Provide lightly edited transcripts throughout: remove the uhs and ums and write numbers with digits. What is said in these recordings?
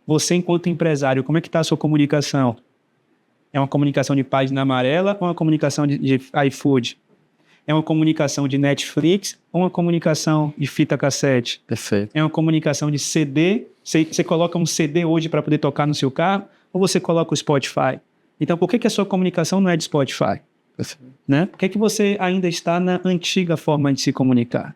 Você, enquanto empresário, como é que está a sua comunicação? É uma comunicação de página amarela ou uma comunicação de iFood? É uma comunicação de Netflix ou uma comunicação de fita cassete? Perfeito. É uma comunicação de CD? Você coloca um CD hoje para poder tocar no seu carro ou você coloca o Spotify? Então, por que a sua comunicação não é de Spotify? Perfeito. Né? Por que você ainda está na antiga forma de se comunicar?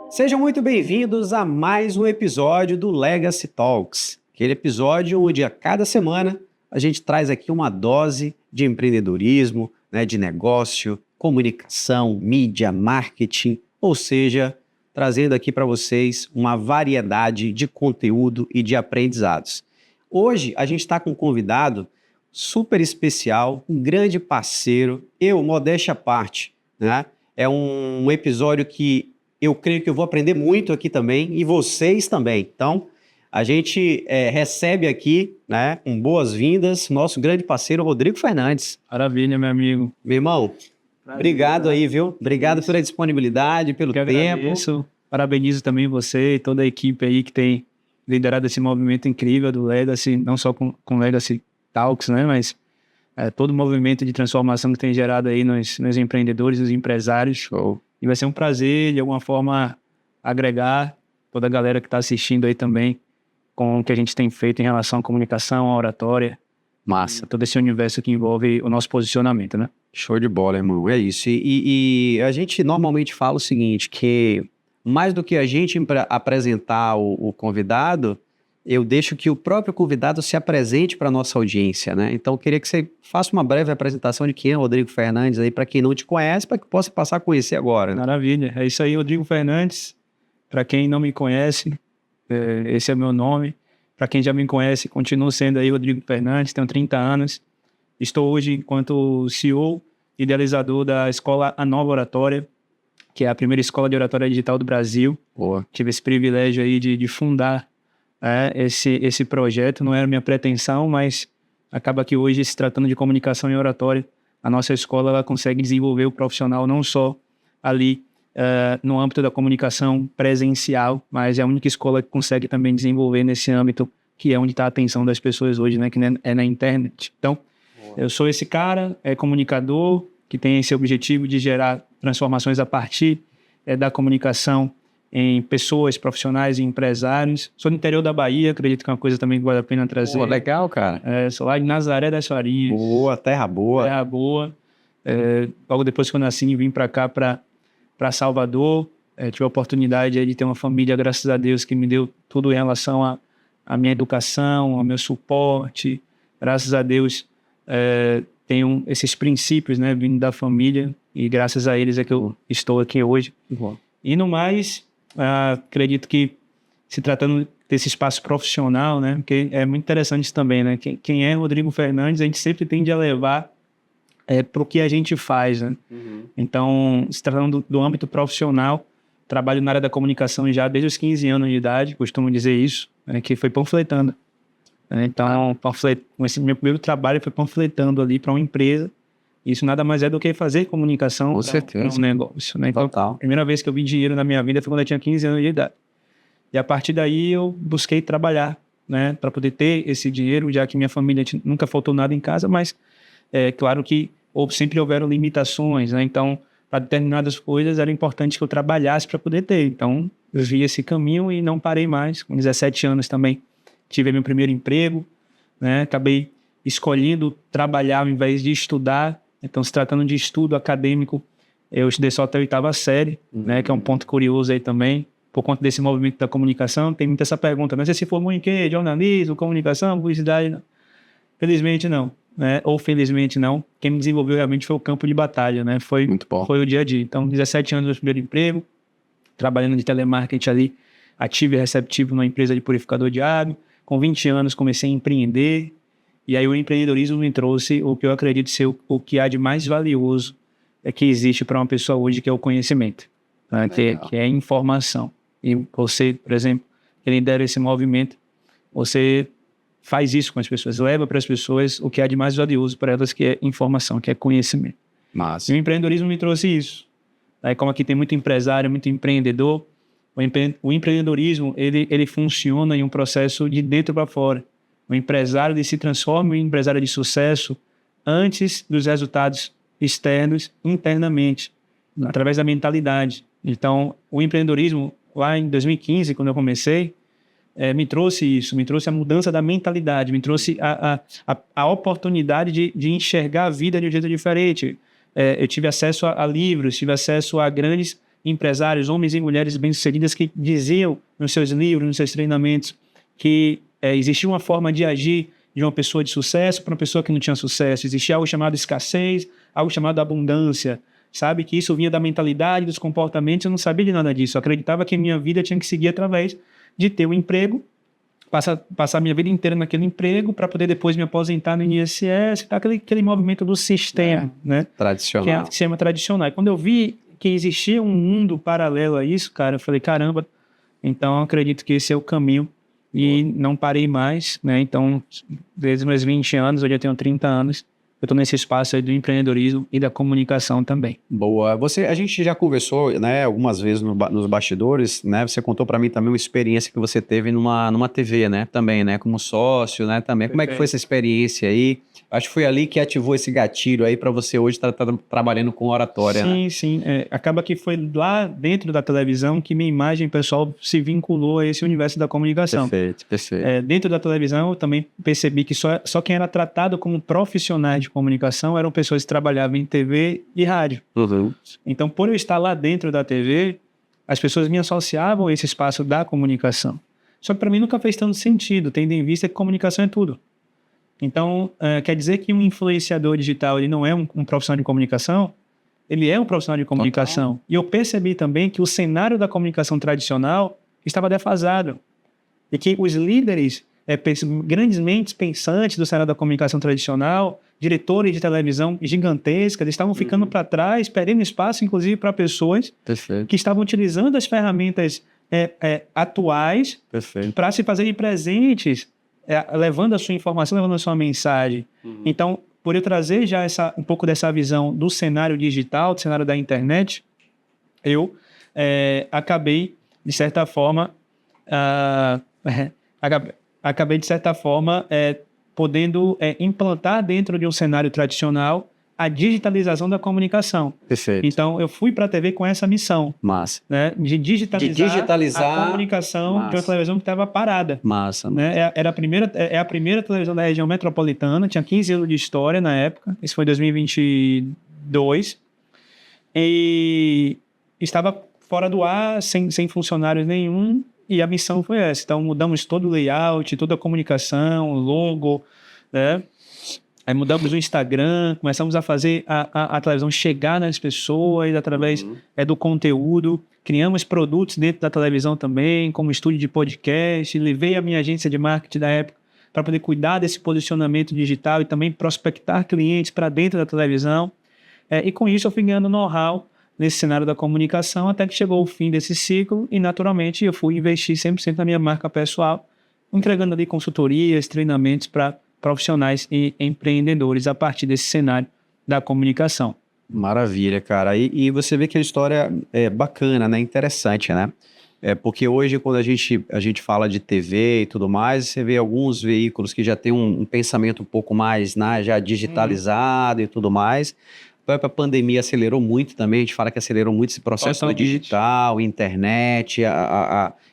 Sejam muito bem-vindos a mais um episódio do Legacy Talks, aquele episódio onde a cada semana a gente traz aqui uma dose de empreendedorismo, né, de negócio, comunicação, mídia, marketing, ou seja, trazendo aqui para vocês uma variedade de conteúdo e de aprendizados. Hoje a gente está com um convidado super especial, um grande parceiro, modéstia à parte, né? É um episódio que eu creio que eu vou aprender muito aqui também, e vocês também. Então, a gente recebe aqui, né, com boas-vindas, nosso grande parceiro Rodrigo Fernandes. Maravilha, meu amigo. Meu irmão, obrigado aí, viu? Obrigado pela disponibilidade, pelo tempo. Agradeço. Parabenizo também você e toda a equipe aí que tem liderado esse movimento incrível do Legacy, não só com Legacy Talks, né, mas todo o movimento de transformação que tem gerado aí nos empreendedores, nos empresários. Show. E vai ser um prazer, de alguma forma, agregar toda a galera que está assistindo aí também com o que a gente tem feito em relação à comunicação, à oratória. Massa. Todo esse universo que envolve o nosso posicionamento, né? Show de bola, irmão. É isso. E a gente normalmente fala o seguinte, que mais do que a gente apresentar o convidado, eu deixo que o próprio convidado se apresente para a nossa audiência, né? Então, eu queria que você faça uma breve apresentação de quem é o Rodrigo Fernandes aí, para quem não te conhece, para que possa passar a conhecer agora. Né? Maravilha. É isso aí, Rodrigo Fernandes. Para quem não me conhece, esse é meu nome. Para quem já me conhece, continuo sendo aí Rodrigo Fernandes, tenho 30 anos. Estou hoje enquanto CEO, idealizador da escola A Nova Oratória, que é a primeira escola de oratória digital do Brasil. Boa. Tive esse privilégio aí de fundar esse projeto. Não era minha pretensão, mas acaba que hoje, se tratando de comunicação e oratória, a nossa escola ela consegue desenvolver o profissional não só ali no âmbito da comunicação presencial, mas é a única escola que consegue também desenvolver nesse âmbito que é onde está a atenção das pessoas hoje, né, que é na internet. Então, eu sou esse cara, comunicador, que tem esse objetivo de gerar transformações a partir da comunicação em pessoas, profissionais e empresários. Sou do interior da Bahia, acredito que é uma coisa também que vale a pena trazer. Pô, legal, cara. Sou lá de Nazaré das Farinhas. Boa, terra boa. Terra boa. Logo depois que eu nasci, vim para cá, para Salvador. Tive a oportunidade de ter uma família, graças a Deus, que me deu tudo em relação à minha educação, ao meu suporte. Graças a Deus, tenho esses princípios, né, vindo da família, e graças a eles é que eu estou aqui hoje. Uhum. E no mais, acredito que, se tratando desse espaço profissional, né, porque é muito interessante também, né, quem é Rodrigo Fernandes, a gente sempre tende a levar para o que a gente faz, né? Uhum. Então, se tratando do âmbito profissional, trabalho na área da comunicação já desde os 15 anos de idade, costumo dizer isso, que foi panfletando. Então, esse meu primeiro trabalho foi panfletando ali para uma empresa. Isso nada mais é do que fazer comunicação para um negócio, né? Então, a primeira vez que eu vi dinheiro na minha vida foi quando eu tinha 15 anos de idade. E a partir daí eu busquei trabalhar, né, para poder ter esse dinheiro, já que minha família nunca faltou nada em casa, mas claro que sempre houveram limitações, né? Então, para determinadas coisas era importante que eu trabalhasse para poder ter. Então, eu vi esse caminho e não parei mais. Com 17 anos também tive meu primeiro emprego, né? Acabei escolhendo trabalhar ao invés de estudar. Então, se tratando de estudo acadêmico, eu estudei só até a 8ª série, né? Que é um ponto curioso aí também. Por conta desse movimento da comunicação, tem muita essa pergunta, mas você se formou em quê? Jornalismo, comunicação, publicidade? Não. Felizmente não, né? Ou felizmente não. Quem me desenvolveu realmente foi o campo de batalha, né? Foi o dia a dia. Então, 17 anos no primeiro emprego, trabalhando de telemarketing ali, ativo e receptivo numa empresa de purificador de água. Com 20 anos comecei a empreender, e aí o empreendedorismo me trouxe o que eu acredito ser o que há de mais valioso que existe para uma pessoa hoje, que é o conhecimento, né? que é a informação. E você, por exemplo, que lidera esse movimento, você faz isso com as pessoas, leva para as pessoas o que há de mais valioso para elas, que é informação, que é conhecimento. Massa. E o empreendedorismo me trouxe isso. Aí, como aqui tem muito empresário, muito empreendedor, o empreendedorismo, ele funciona em um processo de dentro para fora. O empresário ele se transforma em um empresário de sucesso antes dos resultados externos, internamente, através da mentalidade. Então, o empreendedorismo, lá em 2015, quando eu comecei, me trouxe isso, me trouxe a mudança da mentalidade, me trouxe a oportunidade de enxergar a vida de um jeito diferente. Eu tive acesso a livros, tive acesso a grandes empresários, homens e mulheres bem-sucedidas que diziam nos seus livros, nos seus treinamentos, que existia uma forma de agir de uma pessoa de sucesso para uma pessoa que não tinha sucesso. Existia algo chamado escassez, algo chamado abundância. Sabe? Que isso vinha da mentalidade, dos comportamentos. Eu não sabia de nada disso. Eu acreditava que a minha vida tinha que seguir através de ter um emprego, passar minha vida inteira naquele emprego para poder depois me aposentar no INSS, aquele movimento do sistema, né? Tradicional. Que é o sistema tradicional. E quando eu vi que existia um mundo paralelo a isso, cara, eu falei, caramba, então eu acredito que esse é o caminho. E não parei mais, né? Então, desde os meus 20 anos, hoje eu tenho 30 anos, eu estou nesse espaço aí do empreendedorismo e da comunicação também. Boa. A gente já conversou, né, algumas vezes nos bastidores, né? Você contou para mim também uma experiência que você teve numa TV, né? Também, né? Como sócio, né? Também. Como é que foi essa experiência aí? Acho que foi ali que ativou esse gatilho aí para você hoje estar trabalhando com oratória, sim, né? Sim. Acaba que foi lá dentro da televisão que minha imagem pessoal se vinculou a esse universo da comunicação. Perfeito. Dentro da televisão, eu também percebi que só quem era tratado como profissionais de comunicação eram pessoas que trabalhavam em TV e rádio. Uhum. Então, por eu estar lá dentro da TV, as pessoas me associavam a esse espaço da comunicação. Só que para mim nunca fez tanto sentido, tendo em vista que comunicação é tudo. Então, quer dizer que um influenciador digital ele não é um profissional de comunicação? Ele é um profissional de comunicação. Total. E eu percebi também que o cenário da comunicação tradicional estava defasado. E que os líderes, grandes mentes pensantes do cenário da comunicação tradicional, diretores de televisão gigantescas, estavam ficando para trás, perdendo espaço, inclusive, para pessoas que estavam utilizando as ferramentas atuais para se fazerem presentes, levando a sua informação, levando a sua mensagem. Então, por eu trazer já um pouco dessa visão do cenário digital, do cenário da internet, eu acabei, de certa forma, podendo implantar dentro de um cenário tradicional a digitalização da comunicação. Perfeito. Então, eu fui para a TV com essa missão. Massa. Né, de digitalizar a comunicação de uma televisão que estava parada. Massa. Né? É a primeira televisão da região metropolitana, tinha 15 anos de história na época, isso foi em 2022, e estava fora do ar, sem funcionários nenhum, e a missão foi essa. Então, mudamos todo o layout, toda a comunicação, o logo, né? Aí mudamos o Instagram, começamos a fazer a televisão chegar nas pessoas através do conteúdo. Criamos produtos dentro da televisão também, como estúdio de podcast. Levei a minha agência de marketing da época para poder cuidar desse posicionamento digital e também prospectar clientes para dentro da televisão. E com isso eu fui ganhando know-how nesse cenário da comunicação, até que chegou o fim desse ciclo e, naturalmente, eu fui investir 100% na minha marca pessoal, entregando ali consultorias, treinamentos para profissionais e empreendedores a partir desse cenário da comunicação. Maravilha, cara. E você vê que a história é bacana, né? Interessante, né? Porque hoje, quando a gente fala de TV e tudo mais, você vê alguns veículos que já têm um pensamento um pouco mais, né, já digitalizado e tudo mais. A pandemia acelerou muito também, a gente fala que acelerou muito esse processo do digital, internet,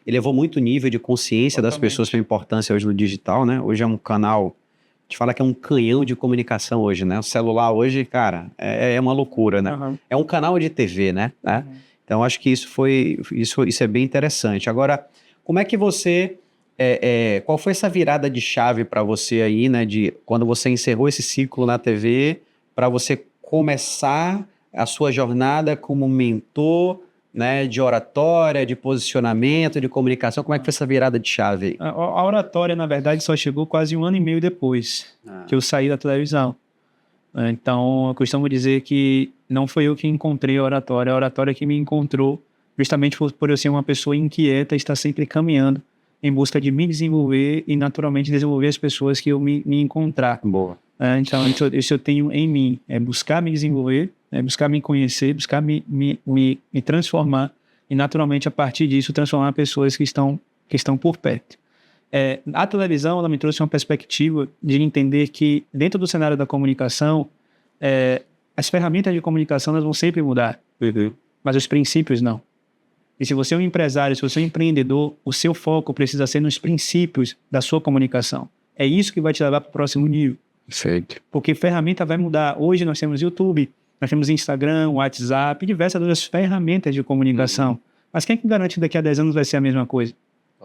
elevou muito o nível de consciência das pessoas para a importância hoje do digital, né? Hoje é um canal, a gente fala que é um canhão de comunicação hoje, né? O celular hoje, cara, é uma loucura, né? Uhum. É um canal de TV, né? Uhum. Então, acho que isso é bem interessante. Agora, como é que você... qual foi essa virada de chave para você aí, né? De quando você encerrou esse ciclo na TV, para você começar a sua jornada como mentor, né, de oratória, de posicionamento, de comunicação? Como é que foi essa virada de chave aí? A oratória, na verdade, só chegou quase 1 ano e meio depois que eu saí da televisão. Então, eu costumo dizer que não foi eu que encontrei a oratória que me encontrou, justamente por eu ser uma pessoa inquieta e estar sempre caminhando em busca de me desenvolver e naturalmente desenvolver as pessoas que eu me encontrar. Boa. Então, isso eu tenho em mim, é buscar me desenvolver, é buscar me conhecer, buscar me transformar e naturalmente a partir disso transformar pessoas que estão por perto. A televisão, ela me trouxe uma perspectiva de entender que dentro do cenário da comunicação, as ferramentas de comunicação elas vão sempre mudar, mas os princípios não. E se você é um empresário, se você é um empreendedor, o seu foco precisa ser nos princípios da sua comunicação. É isso que vai te levar para o próximo nível. Perfeito. Porque ferramenta vai mudar. Hoje nós temos YouTube, nós temos Instagram, WhatsApp, diversas outras ferramentas de comunicação. Mas quem é que garante que daqui a 10 anos vai ser a mesma coisa?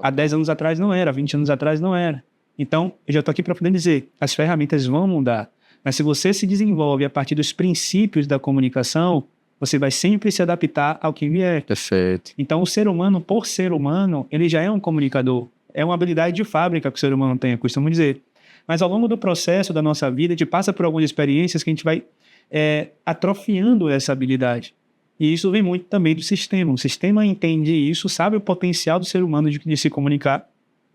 Há 10 anos atrás não era, 20 anos atrás não era. Então, eu já estou aqui para poder dizer, as ferramentas vão mudar. Mas se você se desenvolve a partir dos princípios da comunicação, você vai sempre se adaptar ao que vier. Perfeito. Então, o ser humano, por ser humano, ele já é um comunicador. É uma habilidade de fábrica que o ser humano tem, eu costumo dizer. Mas ao longo do processo da nossa vida, a gente passa por algumas experiências que a gente vai atrofiando essa habilidade. E isso vem muito também do sistema. O sistema entende isso, sabe o potencial do ser humano de se comunicar,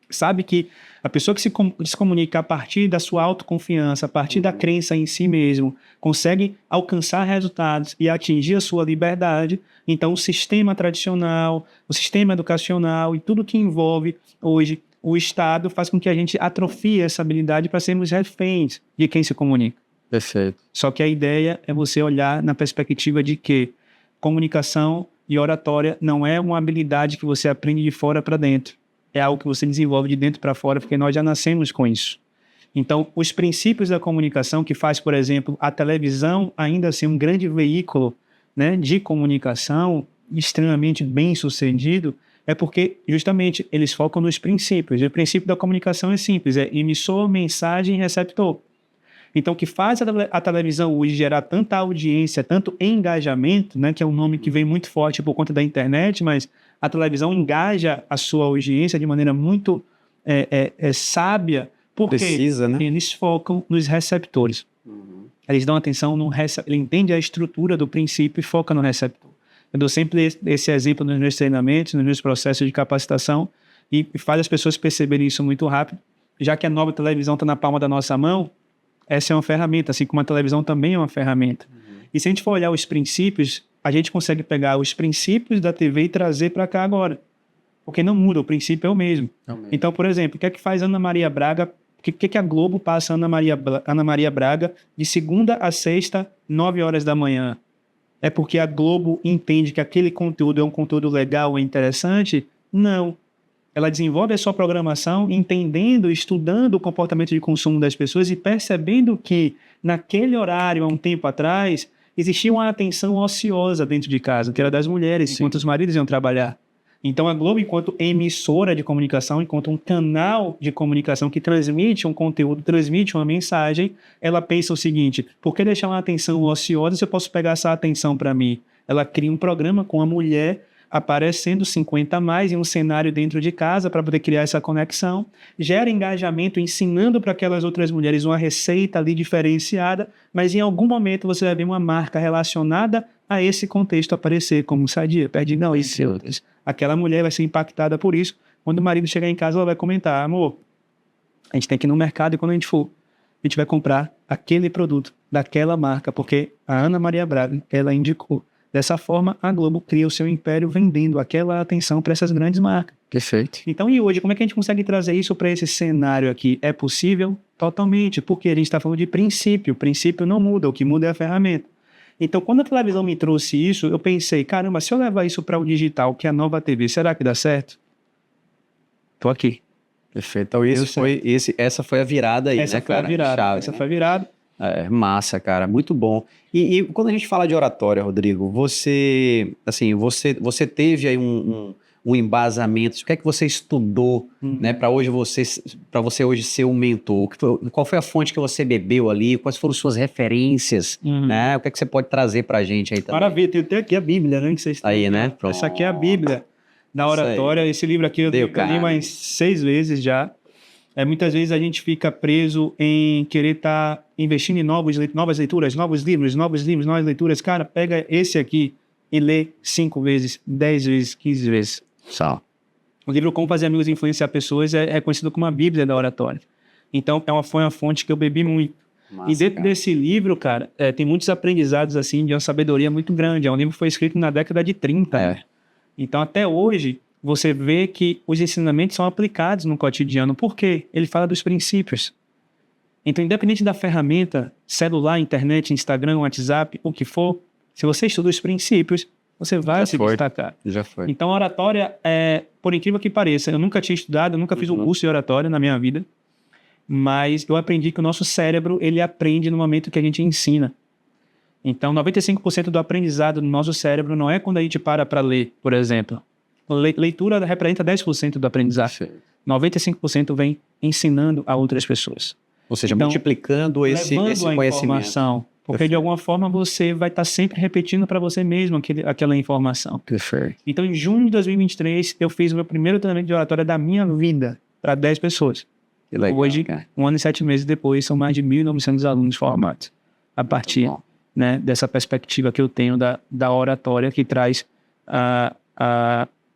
sabe que a pessoa que se comunica a partir da sua autoconfiança, a partir da crença em si mesmo, consegue alcançar resultados e atingir a sua liberdade. Então, o sistema tradicional, o sistema educacional e tudo que envolve hoje o Estado faz com que a gente atrofie essa habilidade para sermos reféns de quem se comunica. Perfeito. Só que a ideia é você olhar na perspectiva de que comunicação e oratória não é uma habilidade que você aprende de fora para dentro. É algo que você desenvolve de dentro para fora, porque nós já nascemos com isso. Então, os princípios da comunicação que faz, por exemplo, a televisão ainda ser um grande veículo, né, de comunicação extremamente bem sucedido, é porque justamente eles focam nos princípios. E o princípio da comunicação é simples, é emissor, mensagem e receptor. Então, o que faz a televisão hoje gerar tanta audiência, tanto engajamento, né, que é um nome que vem muito forte por conta da internet, mas a televisão engaja a sua audiência de maneira muito sábia, porque precisa, né? Eles focam nos receptores. Eles dão atenção ele entende a estrutura do princípio e foca no receptor. Eu dou sempre esse exemplo nos meus treinamentos, nos meus processos de capacitação e faz as pessoas perceberem isso muito rápido. Já que a nova televisão está na palma da nossa mão, essa é uma ferramenta, assim como a televisão também é uma ferramenta. E se a gente for olhar os princípios, a gente consegue pegar os princípios da TV e trazer para cá agora. Porque não muda, o princípio é o mesmo. Então, por exemplo, o que é que faz Ana Maria Braga? O que a Globo passa Ana Maria Braga de segunda a sexta, 9 horas da manhã? É porque a Globo entende que aquele conteúdo é um conteúdo legal, é interessante? Não. Ela desenvolve a sua programação entendendo, estudando o comportamento de consumo das pessoas e percebendo que naquele horário, há um tempo atrás, existia uma atenção ociosa dentro de casa, que era das mulheres, enquanto os maridos iam trabalhar. Então a Globo, enquanto emissora de comunicação, enquanto um canal de comunicação que transmite um conteúdo, transmite uma mensagem, ela pensa o seguinte: por que deixar uma atenção ociosa se eu posso pegar essa atenção para mim? Ela cria um programa com a mulher aparecendo 50 a mais em um cenário dentro de casa para poder criar essa conexão, gera engajamento ensinando para aquelas outras mulheres uma receita ali diferenciada, mas em algum momento você vai ver uma marca relacionada a esse contexto aparecer, como Sadia, Perdigão e outras. Aquela mulher vai ser impactada por isso. Quando o marido chegar em casa, ela vai comentar: amor, a gente tem que ir no mercado e quando a gente for, a gente vai comprar aquele produto daquela marca, porque a Ana Maria Braga, ela indicou. Dessa forma, a Globo cria o seu império vendendo aquela atenção para essas grandes marcas. Perfeito. Então, e hoje, como é que a gente consegue trazer isso para esse cenário aqui? É possível? Totalmente, porque a gente está falando de princípio. O princípio não muda, o que muda é a ferramenta. Então, quando a televisão me trouxe isso, eu pensei: caramba, se eu levar isso para o digital, que é a nova TV, será que dá certo? Tô aqui. Perfeito. Então, essa foi a virada aí, essa né, foi cara? A virada. Chave, essa né? foi a virada. É, massa, cara, muito bom. E quando a gente fala de oratória, Rodrigo, você teve aí um embasamento, o que é que você estudou, né, para você hoje ser um mentor? Qual foi a fonte que você bebeu ali? Quais foram suas referências, né? O que é que você pode trazer pra gente aí também? Maravilha, tem aqui a Bíblia, né? Que vocês estão aí, né? Pronto. Essa aqui é a Bíblia da oratória. Esse livro aqui eu li mais 6 vezes já. Muitas vezes a gente fica preso em querer estar investindo em novas leituras, novos livros, novas leituras. Cara, pega esse aqui e lê 5 vezes, 10 vezes, 15 vezes. Só. O livro Como Fazer Amigos e Influenciar Pessoas é conhecido como a Bíblia da oratória. Então, foi uma fonte que eu bebi muito. Massa, e dentro cara. desse livro, cara, tem muitos aprendizados, assim, de uma sabedoria muito grande. É um livro que foi escrito na década de 30. Então, até hoje, você vê que os ensinamentos são aplicados no cotidiano. Por quê? Ele fala dos princípios. Então, independente da ferramenta, celular, internet, Instagram, WhatsApp, o que for, se você estuda os princípios, você vai se destacar. Já foi. Então, a oratória, por incrível que pareça, eu nunca tinha estudado, eu nunca fiz um curso de oratória na minha vida, mas eu aprendi que o nosso cérebro, ele aprende no momento que a gente ensina. Então, 95% do aprendizado do nosso cérebro não é quando a gente para ler, por exemplo. Leitura representa 10% do aprendizado. 95% vem ensinando a outras pessoas. Ou seja, então, multiplicando esse conhecimento. Porque, de alguma forma, você vai estar sempre repetindo para você mesmo aquela informação. Perfeito. Então, em junho de 2023, eu fiz o meu primeiro treinamento de oratória da minha vida para 10 pessoas. Que legal, hoje, cara. 1 ano e 7 meses depois, são mais de 1.900 alunos formados. A partir dessa perspectiva que eu tenho da oratória, que traz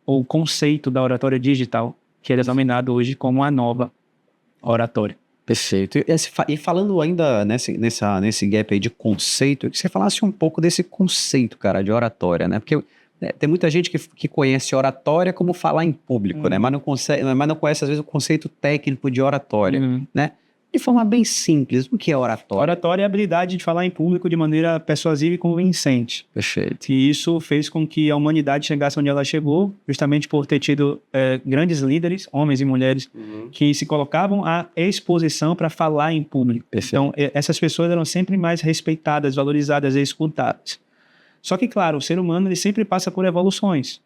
o conceito da oratória digital, que é denominado hoje como a nova oratória. Perfeito. E falando ainda nesse gap aí de conceito, que você falasse um pouco desse conceito, cara, de oratória, né? Porque tem muita gente que conhece oratória como falar em público, né? Mas não conhece, às vezes, o conceito técnico de oratória, né? De forma bem simples, o que é oratória? Oratória é a habilidade de falar em público de maneira persuasiva e convincente. Perfeito. E isso fez com que a humanidade chegasse onde ela chegou, justamente por ter tido grandes líderes, homens e mulheres, que se colocavam à exposição para falar em público. Perfeito. Então, essas pessoas eram sempre mais respeitadas, valorizadas e escutadas. Só que, claro, o ser humano ele sempre passa por evoluções.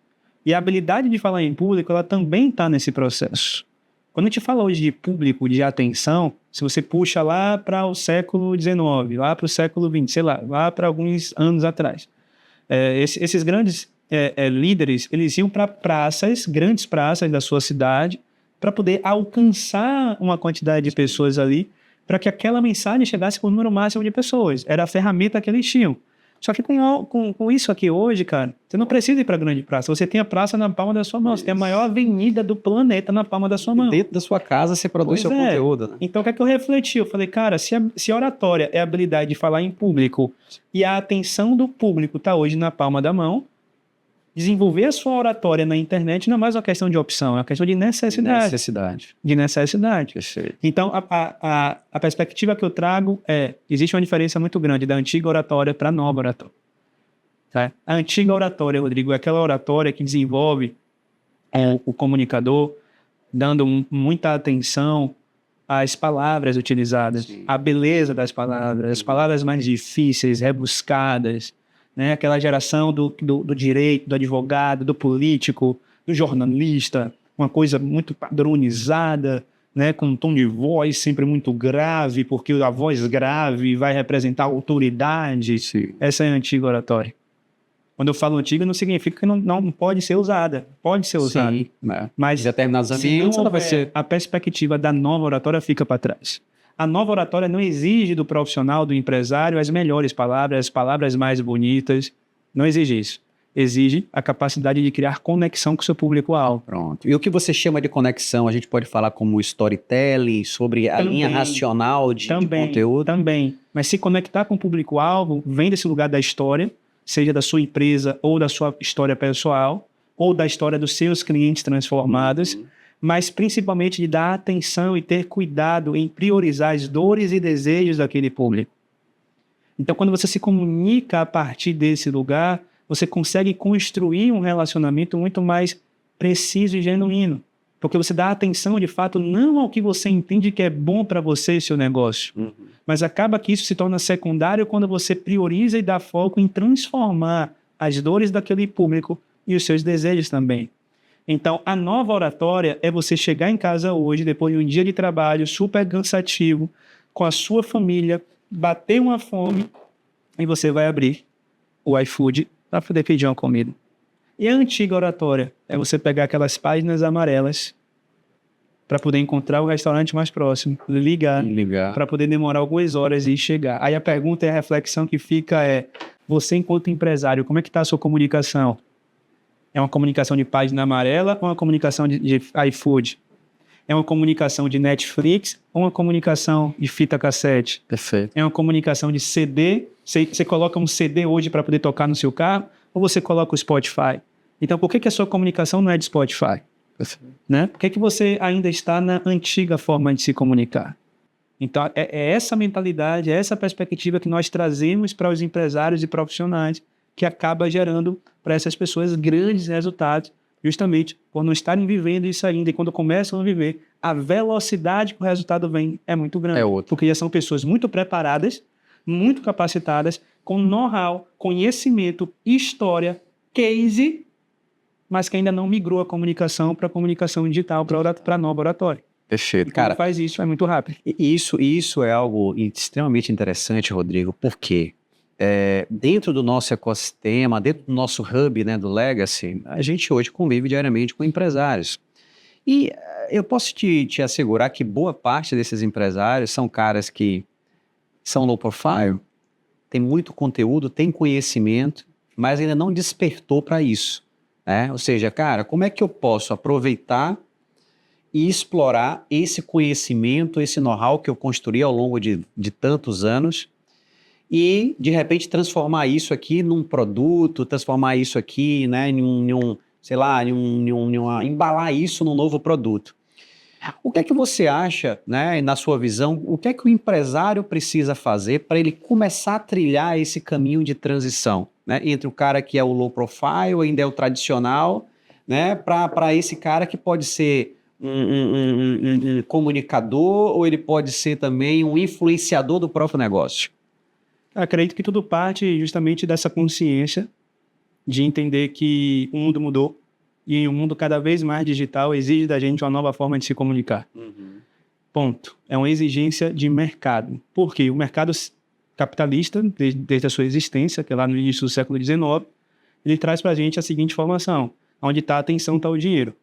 E a habilidade de falar em público, ela também está nesse processo. Quando a gente fala hoje de público, de atenção, se você puxa lá para o século XIX, lá para o século XX, sei lá para alguns anos atrás, esses grandes líderes, eles iam para grandes praças da sua cidade, para poder alcançar uma quantidade de pessoas ali, para que aquela mensagem chegasse com o número máximo de pessoas. Era a ferramenta que eles tinham. Só que com isso aqui hoje, cara, você não precisa ir para a grande praça. Você tem a praça na palma da sua mão. Você tem a maior avenida do planeta na palma da sua mão. Dentro da sua casa você produz seu conteúdo, né? Então, o que é que eu refleti? Eu falei, cara, se a oratória é a habilidade de falar em público e a atenção do público está hoje na palma da mão, desenvolver a sua oratória na internet não é mais uma questão de opção, é uma questão de necessidade. De necessidade. Perfeito. Então, a perspectiva que eu trago existe uma diferença muito grande da antiga oratória para a nova oratória. Tá? A antiga oratória, Rodrigo, é aquela oratória que desenvolve o comunicador dando muita atenção às palavras utilizadas, à beleza das palavras, as palavras mais difíceis, rebuscadas, né? Aquela geração do direito, do advogado, do político, do jornalista, uma coisa muito padronizada, né? Com um tom de voz sempre muito grave, porque a voz grave vai representar autoridade. Sim. Essa é a antiga oratória. Quando eu falo antiga, não significa que não pode ser usada. Pode ser usada. Sim, né? Mas em determinados ambientes ela vai ser... a perspectiva da nova oratória fica para trás. A nova oratória não exige do profissional, do empresário, as melhores palavras, as palavras mais bonitas. Não exige isso. Exige a capacidade de criar conexão com o seu público-alvo. Pronto. E o que você chama de conexão, a gente pode falar como storytelling, sobre a linha racional de conteúdo? Também. Mas se conectar com o público-alvo vem desse lugar da história, seja da sua empresa ou da sua história pessoal, ou da história dos seus clientes transformados, mas principalmente de dar atenção e ter cuidado em priorizar as dores e desejos daquele público. Então, quando você se comunica a partir desse lugar, você consegue construir um relacionamento muito mais preciso e genuíno, porque você dá atenção, de fato, não ao que você entende que é bom para você e seu negócio, mas acaba que isso se torna secundário quando você prioriza e dá foco em transformar as dores daquele público e os seus desejos também. Então, a nova oratória é você chegar em casa hoje, depois de um dia de trabalho super cansativo, com a sua família, bater uma fome, e você vai abrir o iFood para poder pedir uma comida. E a antiga oratória é você pegar aquelas páginas amarelas para poder encontrar o restaurante mais próximo, ligar. Para poder demorar algumas horas e chegar. Aí a pergunta e a reflexão que fica é, você enquanto empresário, como é que está a sua comunicação? É uma comunicação de página amarela ou uma comunicação de iFood? É uma comunicação de Netflix ou uma comunicação de fita cassete? Perfeito. É uma comunicação de CD? Você coloca um CD hoje para poder tocar no seu carro ou você coloca o Spotify? Então, por que a sua comunicação não é de Spotify? Perfeito. Né? Por que você ainda está na antiga forma de se comunicar? Então, é essa mentalidade, é essa perspectiva que nós trazemos para os empresários e profissionais que acaba gerando para essas pessoas grandes resultados, justamente por não estarem vivendo isso ainda. E quando começam a viver, a velocidade que o resultado vem é muito grande. É outra. Porque já são pessoas muito preparadas, muito capacitadas, com know-how, conhecimento, história, case, mas que ainda não migrou a comunicação para a comunicação digital, para nova oratória. Perfeito. E quando faz isso, é muito rápido. Isso é algo extremamente interessante, Rodrigo, porque dentro do nosso ecossistema, dentro do nosso hub, né, do Legacy, a gente hoje convive diariamente com empresários. E eu posso te assegurar que boa parte desses empresários são caras que são low profile, tem muito conteúdo, tem conhecimento, mas ainda não despertou para isso, né? Ou seja, cara, como é que eu posso aproveitar e explorar esse conhecimento, esse know-how que eu construí ao longo de tantos anos e, de repente, transformar isso aqui num produto, transformar isso aqui, né, embalar isso num novo produto. O que é que você acha, né, na sua visão, o que é que o empresário precisa fazer para ele começar a trilhar esse caminho de transição, né, entre o cara que é o low profile, ainda é o tradicional, né, para esse cara que pode ser um comunicador ou ele pode ser também um influenciador do próprio negócio? Acredito que tudo parte justamente dessa consciência de entender que o mundo mudou e um mundo cada vez mais digital exige da gente uma nova forma de se comunicar. Ponto. É uma exigência de mercado. Por quê? O mercado capitalista, desde a sua existência, que é lá no início do século XIX, ele traz para a gente a seguinte informação: onde está a atenção, está o dinheiro.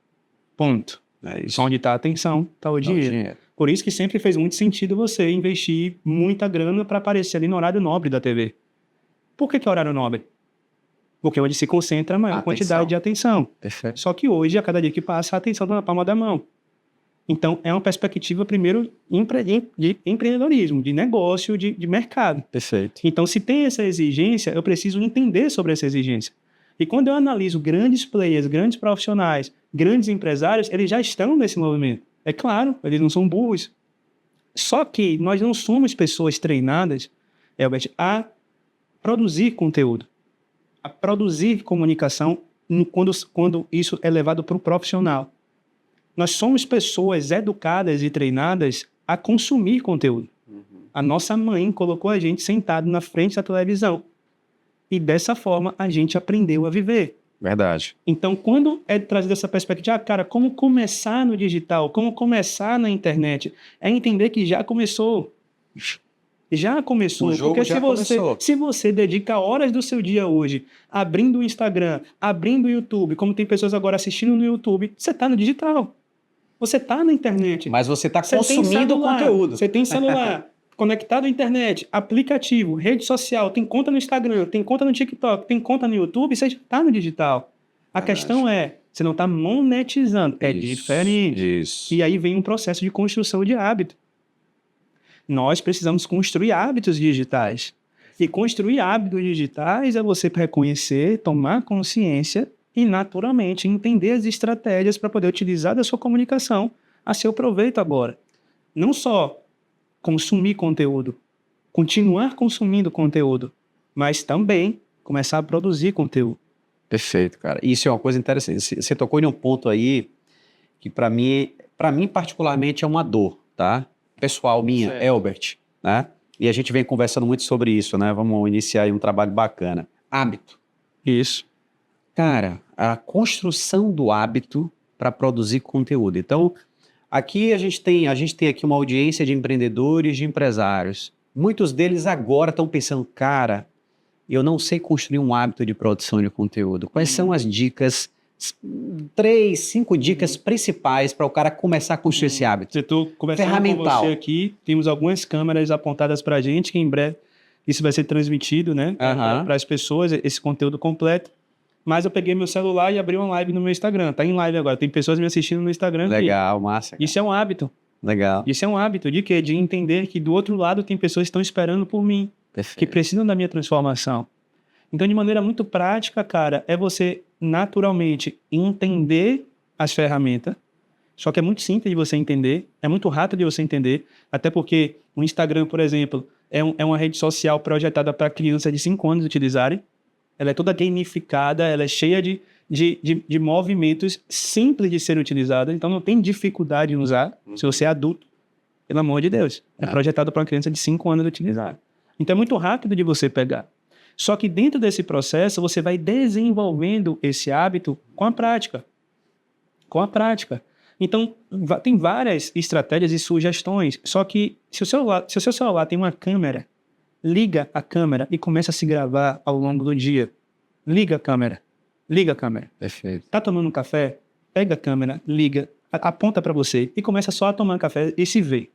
Ponto. Só onde está a atenção, está o dinheiro. Por isso que sempre fez muito sentido você investir muita grana para aparecer ali no horário nobre da TV. Por que é horário nobre? Porque é onde se concentra a maior quantidade de atenção. Perfeito. Só que hoje, a cada dia que passa, a atenção está na palma da mão. Então, é uma perspectiva, primeiro, de empreendedorismo, de negócio, de mercado. Perfeito. Então, se tem essa exigência, eu preciso entender sobre essa exigência. E quando eu analiso grandes players, grandes profissionais, grandes empresários, eles já estão nesse movimento. É claro, eles não são burros. Só que nós não somos pessoas treinadas, Elbert, a produzir conteúdo, a produzir comunicação quando isso é levado para o profissional. Nós somos pessoas educadas e treinadas a consumir conteúdo. A nossa mãe colocou a gente sentado na frente da televisão. E dessa forma a gente aprendeu a viver. Verdade. Então, quando é trazido essa perspectiva, cara, como começar no digital, como começar na internet, é entender que já começou. Já começou. O jogo porque já começou. Se você dedica horas do seu dia hoje abrindo o Instagram, abrindo o YouTube, como tem pessoas agora assistindo no YouTube, você está no digital. Você está na internet. Mas você está consumindo o conteúdo. Você tem celular. Conectado à internet, aplicativo, rede social, tem conta no Instagram, tem conta no TikTok, tem conta no YouTube, você está no digital. A questão é, você não está monetizando. É diferente. Isso. E aí vem um processo de construção de hábito. Nós precisamos construir hábitos digitais. E construir hábitos digitais é você reconhecer, tomar consciência e, naturalmente, entender as estratégias para poder utilizar da sua comunicação a seu proveito agora. Não só consumir conteúdo, continuar consumindo conteúdo, mas também começar a produzir conteúdo. Perfeito, cara. Isso é uma coisa interessante. Você tocou em um ponto aí que para mim particularmente é uma dor, tá? Pessoal minha, certo. Elbert, né? E a gente vem conversando muito sobre isso, né? Vamos iniciar aí um trabalho bacana. Hábito. Isso. Cara, a construção do hábito para produzir conteúdo. Então, aqui a gente tem aqui uma audiência de empreendedores, de empresários. Muitos deles agora estão pensando, cara, eu não sei construir um hábito de produção de conteúdo. Quais são as dicas, 3, 5 dicas principais para o cara começar a construir esse hábito? Eu estou conversando com você aqui, temos algumas câmeras apontadas para a gente, que em breve isso vai ser transmitido, né, para as pessoas, esse conteúdo completo. mas eu peguei meu celular e abri uma live no meu Instagram. Tá em live agora. Tem pessoas me assistindo no Instagram. Legal, massa. Cara. Isso é um hábito. Legal. Isso é um hábito de quê? De entender que do outro lado tem pessoas que estão esperando por mim. Perfeito. Que precisam da minha transformação. Então, de maneira muito prática, cara, é você naturalmente entender as ferramentas. Só que é muito simples de você entender, é muito rápido de você entender, até porque o Instagram, por exemplo, é uma rede social projetada para crianças de 5 anos utilizarem. Ela é toda gamificada, ela é cheia de movimentos simples de serem utilizados, então não tem dificuldade em usar, se você é adulto, pelo amor de Deus. É projetado para uma criança de 5 anos utilizar. Então é muito rápido de você pegar. Só que dentro desse processo, você vai desenvolvendo esse hábito com a prática. Com a prática. Então, tem várias estratégias e sugestões, só que se o seu celular tem uma câmera, liga a câmera e começa a se gravar ao longo do dia. Liga a câmera. Liga a câmera. Perfeito. Tá tomando um café? Pega a câmera, liga, aponta para você e começa só a tomar café e se vê.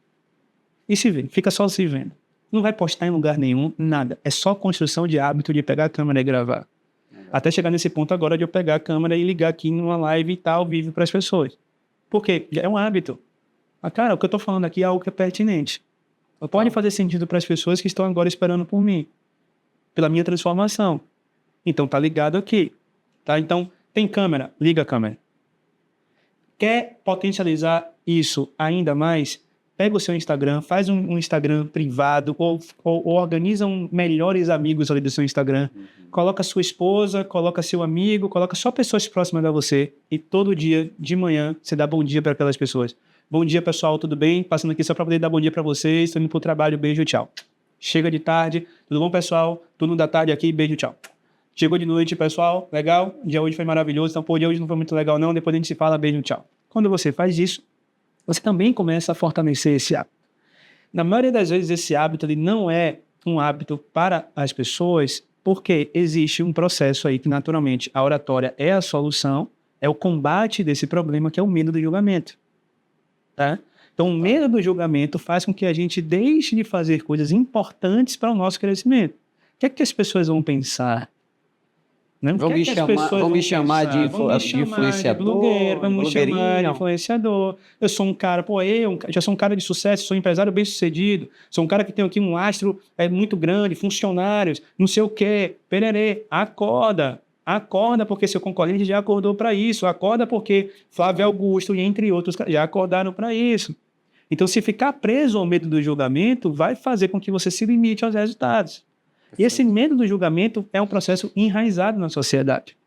E se vê. Fica só se vendo. Não vai postar em lugar nenhum, nada. É só construção de hábito de pegar a câmera e gravar. Até chegar nesse ponto agora de eu pegar a câmera e ligar aqui numa live e tal, vivo para as pessoas. Porque é um hábito. Cara, o que eu tô falando aqui é algo que é pertinente. Pode fazer sentido para as pessoas que estão agora esperando por mim. Pela minha transformação. Então, tá ligado aqui. Tá? Então, tem câmera? Liga a câmera. Quer potencializar isso ainda mais? Pega o seu Instagram, faz um Instagram privado ou organiza melhores amigos ali do seu Instagram. Coloca sua esposa, coloca seu amigo, coloca só pessoas próximas a você e todo dia, de manhã, você dá bom dia para aquelas pessoas. Bom dia, pessoal, tudo bem? Passando aqui só para poder dar bom dia para vocês. Estou indo pro trabalho, beijo, tchau. Chega de tarde, tudo bom, pessoal? Turno da tarde aqui, beijo, tchau. Chegou de noite, pessoal, legal? O dia hoje foi maravilhoso, então, pô, o dia hoje não foi muito legal não, depois a gente se fala, beijo, tchau. Quando você faz isso, você também começa a fortalecer esse hábito. Na maioria das vezes, esse hábito ele não é um hábito para as pessoas, porque existe um processo aí que, naturalmente, a oratória é a solução, é o combate desse problema, que é o medo do julgamento. Tá? Então, o medo do julgamento faz com que a gente deixe de fazer coisas importantes para o nosso crescimento. O que é que as pessoas vão pensar? Vão me chamar de influenciador, blogueiro, vamos me chamar de influenciador. Eu sou um cara, já sou um cara de sucesso, sou um empresário bem-sucedido, sou um cara que tem aqui um lastro muito grande, funcionários, não sei o quê, pererê. Acorda porque seu concorrente já acordou para isso, acorda porque Flávio Augusto e entre outros já acordaram para isso. Então, se ficar preso ao medo do julgamento, vai fazer com que você se limite aos resultados. E esse medo do julgamento é um processo enraizado na sociedade.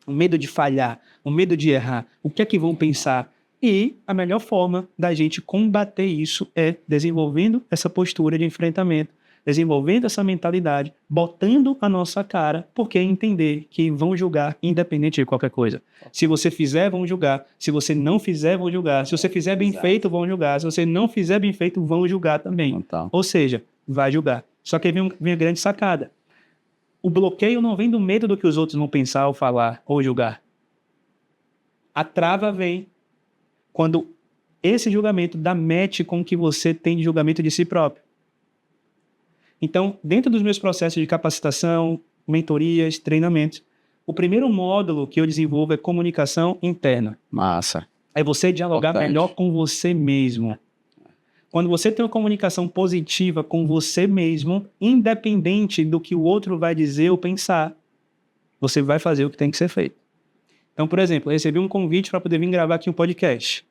O medo de falhar, o medo de errar, o que é que vão pensar? E a melhor forma da gente combater isso é desenvolvendo essa postura de enfrentamento, desenvolvendo essa mentalidade, botando a nossa cara, porque entender que vão julgar independente de qualquer coisa. Se você fizer, vão julgar. Se você não fizer, vão julgar. Se você fizer bem feito, vão julgar. Se você não fizer bem feito, vão julgar também. Então. Ou seja, vai julgar. Só que aí vem a grande sacada. O bloqueio não vem do medo do que os outros vão pensar ou falar ou julgar. A trava vem quando esse julgamento dá match com o que você tem de julgamento de si próprio. Então, dentro dos meus processos de capacitação, mentorias, treinamentos, o primeiro módulo que eu desenvolvo é comunicação interna. Massa. É você dialogar melhor com você mesmo. Quando você tem uma comunicação positiva com você mesmo, independente do que o outro vai dizer ou pensar, você vai fazer o que tem que ser feito. Então, por exemplo, eu recebi um convite para poder vir gravar aqui um podcast.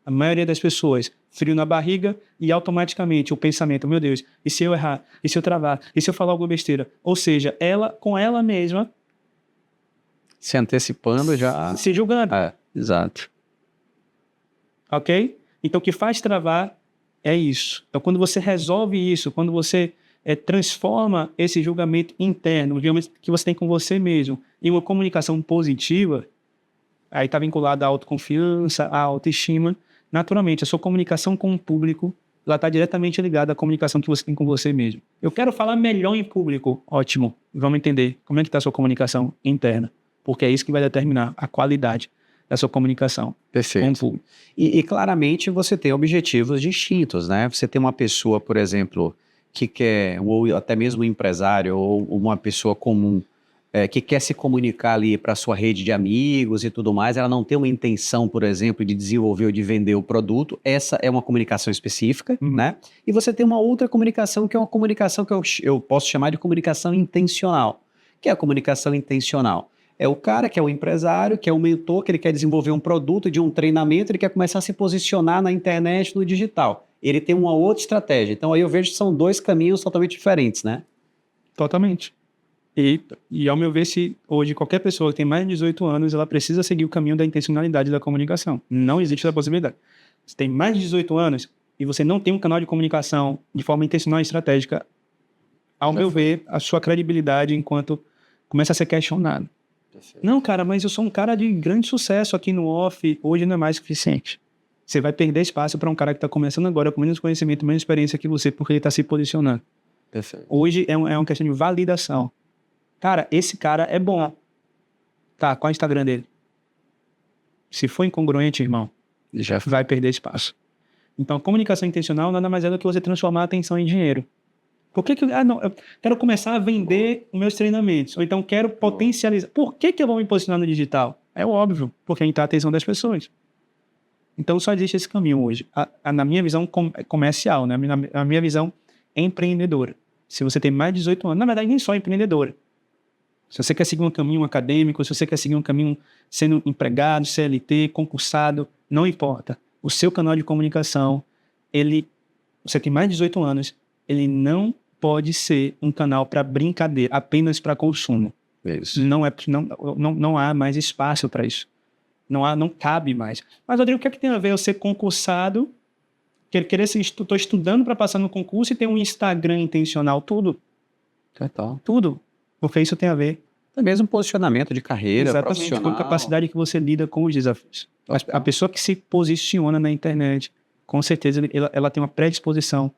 A maioria das pessoas, frio na barriga e automaticamente o pensamento, meu Deus, e se eu errar? E se eu travar? E se eu falar alguma besteira? Ou seja, ela com ela mesma se antecipando já. Se julgando. Exato. Ok? Então, o que faz travar é isso. Então, quando você resolve isso, quando você transforma esse julgamento interno, o julgamento que você tem com você mesmo, em uma comunicação positiva, aí está vinculado à autoconfiança, à autoestima. Naturalmente, a sua comunicação com o público, ela está diretamente ligada à comunicação que você tem com você mesmo. Eu quero falar melhor em público. Ótimo. Vamos entender como é que está a sua comunicação interna. Porque é isso que vai determinar a qualidade da sua comunicação. Perfeito. Com o público. E claramente você tem objetivos distintos, né? Você tem uma pessoa, por exemplo, que quer, ou até mesmo um empresário, ou uma pessoa comum, que quer se comunicar ali para sua rede de amigos e tudo mais, ela não tem uma intenção, por exemplo, de desenvolver ou de vender o produto, essa é uma comunicação específica, né? E você tem uma outra comunicação que é uma comunicação que eu posso chamar de comunicação intencional. Que é a comunicação intencional? É o cara que é o empresário, que é o mentor, que ele quer desenvolver um produto de um treinamento, ele quer começar a se posicionar na internet, no digital. Ele tem uma outra estratégia. Então aí eu vejo que são dois caminhos totalmente diferentes, né? Totalmente. E ao meu ver, se hoje qualquer pessoa que tem mais de 18 anos, ela precisa seguir o caminho da intencionalidade da comunicação. Não existe essa possibilidade. Você tem mais de 18 anos e você não tem um canal de comunicação de forma intencional e estratégica, ao meu ver, a sua credibilidade enquanto começa a ser questionado. Perfeito. Não, cara, mas eu sou um cara de grande sucesso aqui no off, hoje não é mais suficiente. Você vai perder espaço para um cara que está começando agora, com menos conhecimento, menos experiência que você, porque ele está se posicionando. Perfeito. Hoje é uma questão de validação. Cara, esse cara é bom. Tá, qual é o Instagram dele? Se for incongruente, irmão, já vai perder espaço. Então, comunicação intencional nada mais é do que você transformar a atenção em dinheiro. Por que não, eu quero começar a vender os meus treinamentos, ou então quero potencializar. Por que eu vou me posicionar no digital? É óbvio, porque a gente tá a atenção das pessoas. Então, só existe esse caminho hoje. Na minha visão comercial, né? Na minha visão empreendedora. Se você tem mais de 18 anos, na verdade, nem só empreendedora. Se você quer seguir um caminho acadêmico, se você quer seguir um caminho sendo empregado, CLT, concursado, não importa. O seu canal de comunicação, você tem mais de 18 anos, ele não pode ser um canal para brincadeira, apenas para consumo. Isso. Não há mais espaço para isso. Não cabe mais. Mas, Rodrigo, o que é que tem a ver eu ser concursado, estou estudando para passar no concurso e ter um Instagram intencional? Tudo. Total. Tudo. Porque isso tem a ver. É mesmo posicionamento de carreira, exatamente, profissional. Com a capacidade que você lida com os desafios. A pessoa que se posiciona na internet, com certeza, ela tem uma predisposição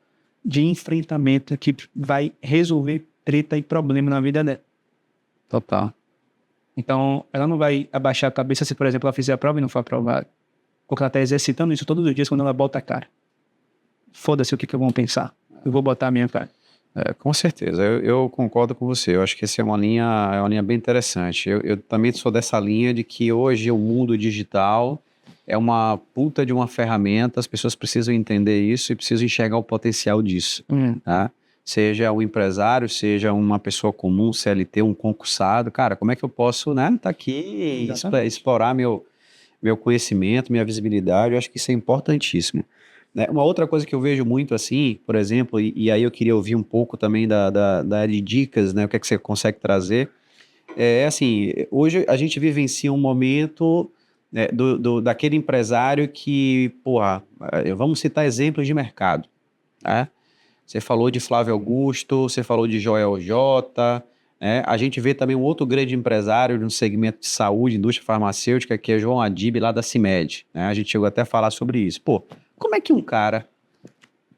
de enfrentamento que vai resolver treta e problema na vida dela. Total. Então, ela não vai abaixar a cabeça se, por exemplo, ela fizer a prova e não for aprovada. Porque ela está exercitando isso todos os dias quando ela bota a cara. Foda-se o que vão pensar. Eu vou botar a minha cara. Com certeza, eu concordo com você. Eu acho que essa é uma linha bem interessante. Eu também sou dessa linha de que hoje o mundo digital é uma puta de uma ferramenta, as pessoas precisam entender isso e precisam enxergar o potencial disso. Tá? Seja um empresário, seja uma pessoa comum, CLT, um concursado. Cara, como é que eu posso, né, tá aqui e explorar meu conhecimento, minha visibilidade? Eu acho que isso é importantíssimo. Uma outra coisa que eu vejo muito assim, por exemplo, e aí eu queria ouvir um pouco também de dicas, né, o que é que você consegue trazer, é assim, hoje a gente vivencia um momento, né, daquele empresário que, porra, vamos citar exemplos de mercado, né? Você falou de Flávio Augusto, você falou de Joel J, né? A gente vê também um outro grande empresário no segmento de saúde, indústria farmacêutica, que é João Adib, lá da CIMED, né? A gente chegou até a falar sobre isso. Pô, como é que um cara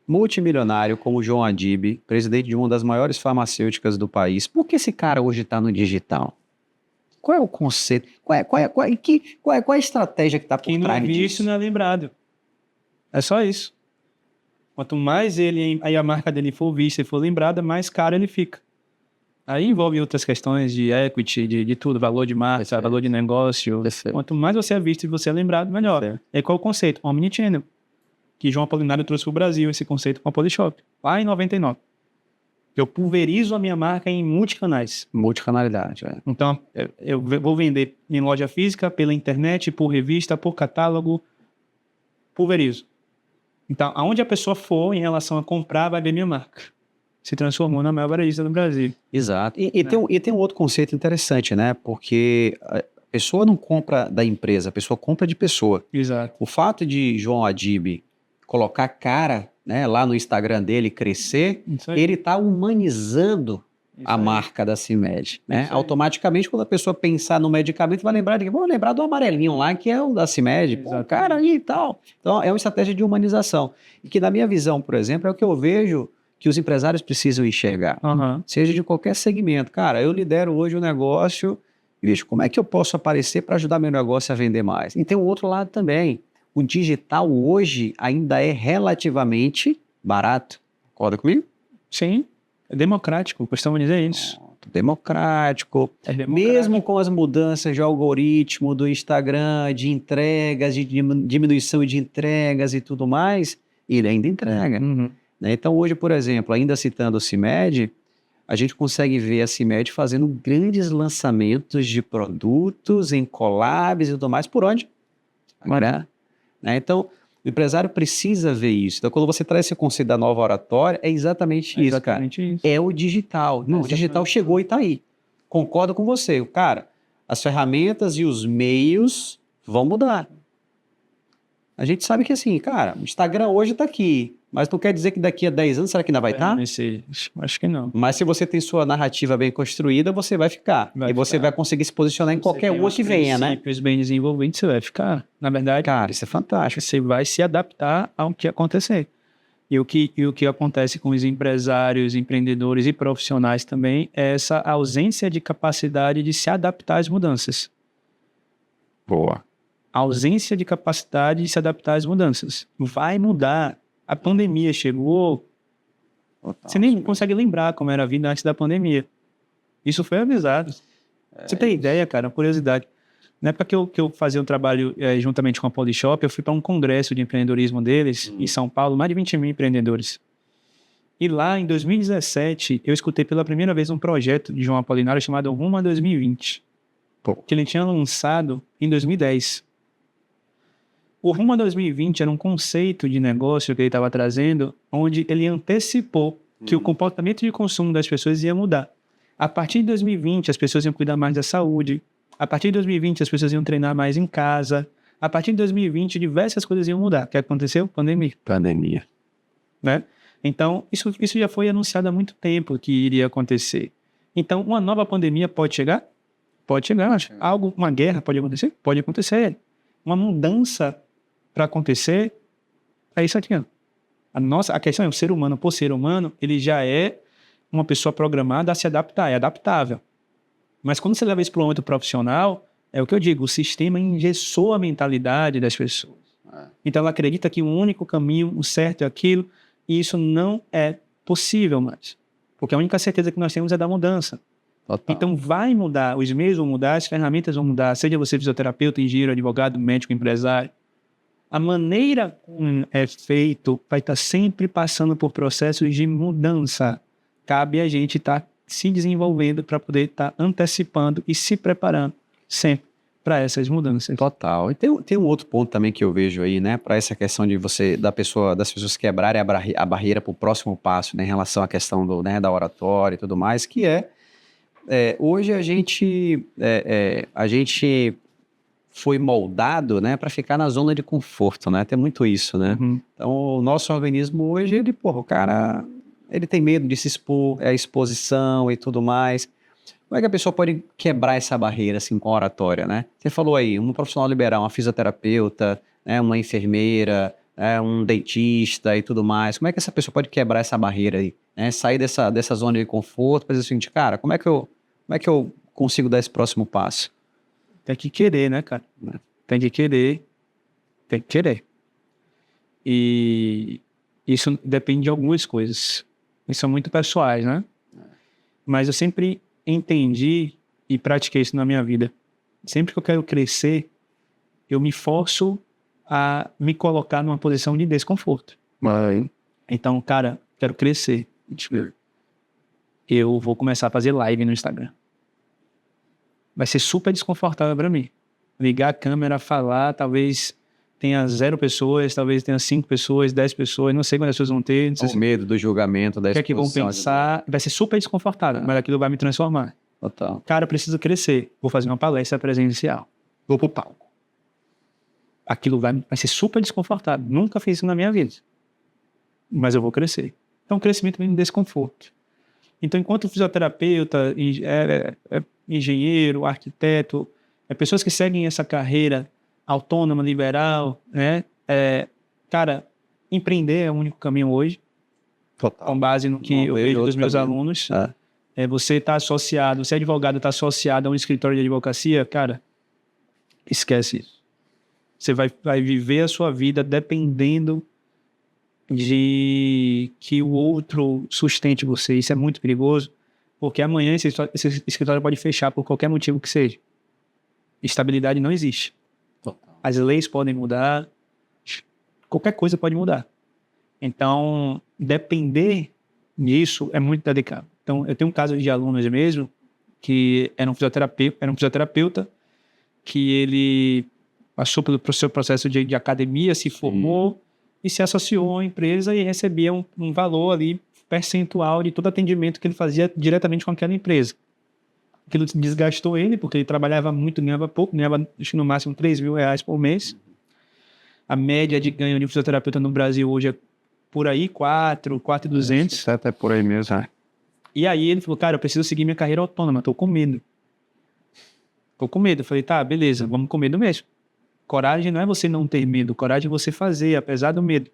multimilionário como o João Adib, presidente de uma das maiores farmacêuticas do país, por que esse cara hoje está no digital? Qual é o conceito? Qual é a estratégia que está por trás disso? Quem não é visto não é lembrado. É só isso. Quanto mais aí a marca dele for vista e for lembrada, mais caro ele fica. Aí envolve outras questões de equity, de tudo, valor de marca, valor de negócio. Quanto mais você é visto e você é lembrado, melhor. E qual é o conceito? Omnichannel. Que João Apolinário trouxe para o Brasil esse conceito com a Polishop, lá em 99. Eu pulverizo a minha marca em multicanais. Multicanalidade, Então, eu vou vender em loja física, pela internet, por revista, por catálogo, pulverizo. Então, aonde a pessoa for em relação a comprar, vai ver minha marca. Se transformou na maior varejista do Brasil. Exato. E tem um outro conceito interessante, né? Porque a pessoa não compra da empresa, a pessoa compra de pessoa. Exato. O fato de João Adib colocar cara, né, lá no Instagram dele, crescer, ele está humanizando a marca da CIMED, né? Automaticamente, quando a pessoa pensar no medicamento, vai lembrar do amarelinho lá, que é o da CIMED, pô, cara aí e tal. Então, é uma estratégia de humanização. E que, na minha visão, por exemplo, é o que eu vejo que os empresários precisam enxergar. Seja de qualquer segmento. Cara, eu lidero hoje um negócio, e vejo como é que eu posso aparecer para ajudar meu negócio a vender mais. E tem um outro lado também. O digital hoje ainda é relativamente barato. Concorda comigo? Sim. É democrático, costumam dizer isso. democrático. Mesmo com as mudanças de algoritmo do Instagram, de entregas, de diminuição de entregas e tudo mais, ele ainda entrega. Uhum. Né? Então, hoje, por exemplo, ainda citando o CIMED, a gente consegue ver a CIMED fazendo grandes lançamentos de produtos em collabs e tudo mais. Por onde? Agora, né? Então, o empresário precisa ver isso. Então, quando você traz esse conceito da nova oratória, é exatamente isso, cara. Isso. É o digital. Não, o digital chegou e está aí. Concordo com você. Cara, as ferramentas e os meios vão mudar. A gente sabe que assim, cara, o Instagram hoje está aqui, mas não quer dizer que daqui a 10 anos, será que ainda vai estar? Acho que não. Mas se você tem sua narrativa bem construída, você vai ficar. Você vai conseguir se posicionar em qualquer uma que venha, né? Se bem desenvolvidos, você vai ficar. Na verdade, cara, isso é fantástico. Você vai se adaptar ao que acontecer. E o que acontece com os empresários, empreendedores e profissionais também é essa ausência de capacidade de se adaptar às mudanças. Boa. A ausência de capacidade de se adaptar às mudanças. Vai mudar. A pandemia chegou, você nem consegue lembrar como era a vida antes da pandemia. Isso foi avisado. Você tem ideia, cara? Uma curiosidade. Na época que eu fazia um trabalho juntamente com a Polishop, eu fui para um congresso de empreendedorismo deles, em São Paulo, mais de 20 mil empreendedores. E lá, em 2017, eu escutei pela primeira vez um projeto de João Apolinário chamado Rumo a 2020, que ele tinha lançado em 2010. O Rumo a 2020 era um conceito de negócio que ele estava trazendo, onde ele antecipou que o comportamento de consumo das pessoas ia mudar. A partir de 2020, as pessoas iam cuidar mais da saúde. A partir de 2020, as pessoas iam treinar mais em casa. A partir de 2020, diversas coisas iam mudar. O que aconteceu? Pandemia. Né? Então, isso já foi anunciado há muito tempo que iria acontecer. Então, uma nova pandemia pode chegar? Pode chegar. Uma guerra pode acontecer? Pode acontecer. Uma mudança para acontecer, é isso aqui. A questão é, o ser humano, por ser humano, ele já é uma pessoa programada a se adaptar, é adaptável. Mas quando você leva isso para o âmbito profissional, é o que eu digo, o sistema engessou a mentalidade das pessoas. Então ela acredita que o único caminho, o certo é aquilo, e isso não é possível mais. Porque a única certeza que nós temos é da mudança. Total. Então vai mudar, os meios vão mudar, as ferramentas vão mudar, seja você fisioterapeuta, engenheiro, advogado, médico, empresário. A maneira como é feito vai estar sempre passando por processos de mudança. Cabe a gente estar se desenvolvendo para poder estar antecipando e se preparando sempre para essas mudanças. Total. E tem um outro ponto também que eu vejo aí, né, para essa questão de das pessoas quebrarem a barreira para o próximo passo, né, em relação à questão da oratória e tudo mais, que hoje a gente foi moldado, né, para ficar na zona de conforto, né? Tem muito isso, né? Uhum. Então, o nosso organismo hoje, o cara, ele tem medo de se expor, a exposição e tudo mais. Como é que a pessoa pode quebrar essa barreira, assim, com a oratória, né? Você falou aí, um profissional liberal, uma fisioterapeuta, né, uma enfermeira, um dentista e tudo mais. Como é que essa pessoa pode quebrar essa barreira aí, né? Sair dessa zona de conforto para dizer o seguinte, cara, como é que eu consigo dar esse próximo passo? Tem que querer, né, cara? Tem que querer. E isso depende de algumas coisas. E são muito pessoais, né? Mas eu sempre entendi e pratiquei isso na minha vida. Sempre que eu quero crescer, eu me forço a me colocar numa posição de desconforto. Então, cara, quero crescer. Eu vou começar a fazer live no Instagram. Vai ser super desconfortável para mim. Ligar a câmera, falar, talvez tenha 0 pessoas, talvez tenha 5 pessoas, 10 pessoas, não sei quantas pessoas vão ter. Não sei o medo do julgamento, da exposição. O que é que vão pensar? Vai ser super desconfortável, mas aquilo vai me transformar. Total. Cara, eu preciso crescer. Vou fazer uma palestra presencial. Vou pro palco. Aquilo vai ser super desconfortável. Nunca fiz isso na minha vida. Mas eu vou crescer. Então, crescimento vem de desconforto. Então, enquanto fisioterapeuta, engenheiro, arquiteto, pessoas que seguem essa carreira autônoma, liberal, né? Cara, empreender é o único caminho hoje. Total. Com base no que eu vejo dos meus alunos. Você está associado, você é advogado, está associado a um escritório de advocacia, cara, esquece isso. Você vai viver a sua vida dependendo de que o outro sustente você. Isso é muito perigoso, Porque amanhã esse escritório pode fechar por qualquer motivo que seja. Estabilidade não existe. As leis podem mudar, qualquer coisa pode mudar. Então, depender disso é muito delicado. Então, eu tenho um caso de alunos mesmo, que era um fisioterapeuta que ele passou pelo seu processo de academia, se formou e se associou à empresa e recebia um valor ali percentual de todo atendimento que ele fazia diretamente com aquela empresa. Aquilo desgastou ele, porque ele trabalhava muito, ganhava pouco, ganhava acho que no máximo R$3.000 por mês. A média de ganho de um fisioterapeuta no Brasil hoje é por aí, 4.200. Até por aí mesmo, né? E aí ele falou, cara, eu preciso seguir minha carreira autônoma, tô com medo. Eu falei, tá, beleza, vamos com medo mesmo. Coragem não é você não ter medo, coragem é você fazer, apesar do medo.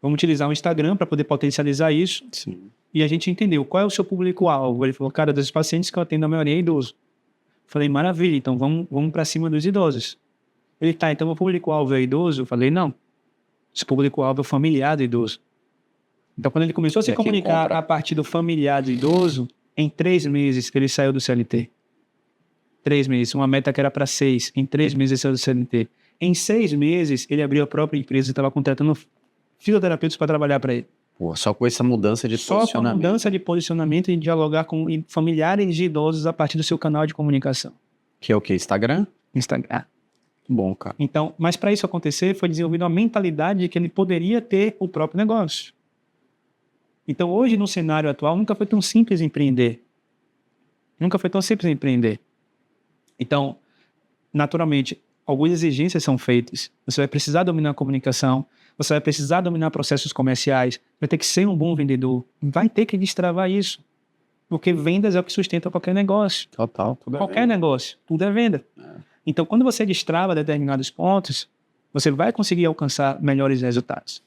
Vamos utilizar o Instagram para poder potencializar isso. Sim. E a gente entendeu qual é o seu público-alvo. Ele falou, cara, dos pacientes que eu atendo, a maioria é idoso. Falei, maravilha, então vamos para cima dos idosos. Ele, tá, então o público-alvo é idoso? Eu falei, não. Esse público-alvo é familiar do idoso. Então, quando ele começou a se comunicar a partir do familiar do idoso, em 3 meses ele saiu do CLT. 3 meses. Uma meta que era para 6. Em 3 meses ele saiu do CLT. Em 6 meses, ele abriu a própria empresa e estava contratando fisioterapeutas para trabalhar para ele. Pô, só com essa mudança de posicionamento. Só com a mudança de posicionamento e dialogar com familiares de idosos a partir do seu canal de comunicação. Que é o quê? Instagram? Instagram. Bom, cara. Então, mas para isso acontecer, foi desenvolvida uma mentalidade de que ele poderia ter o próprio negócio. Então, hoje, no cenário atual, nunca foi tão simples empreender. Então, naturalmente, algumas exigências são feitas. Você vai precisar dominar a comunicação, você vai precisar dominar processos comerciais, vai ter que ser um bom vendedor, vai ter que destravar isso. Porque vendas é o que sustenta qualquer negócio. Total. Qualquer negócio, tudo é venda. Então, quando você destrava determinados pontos, você vai conseguir alcançar melhores resultados.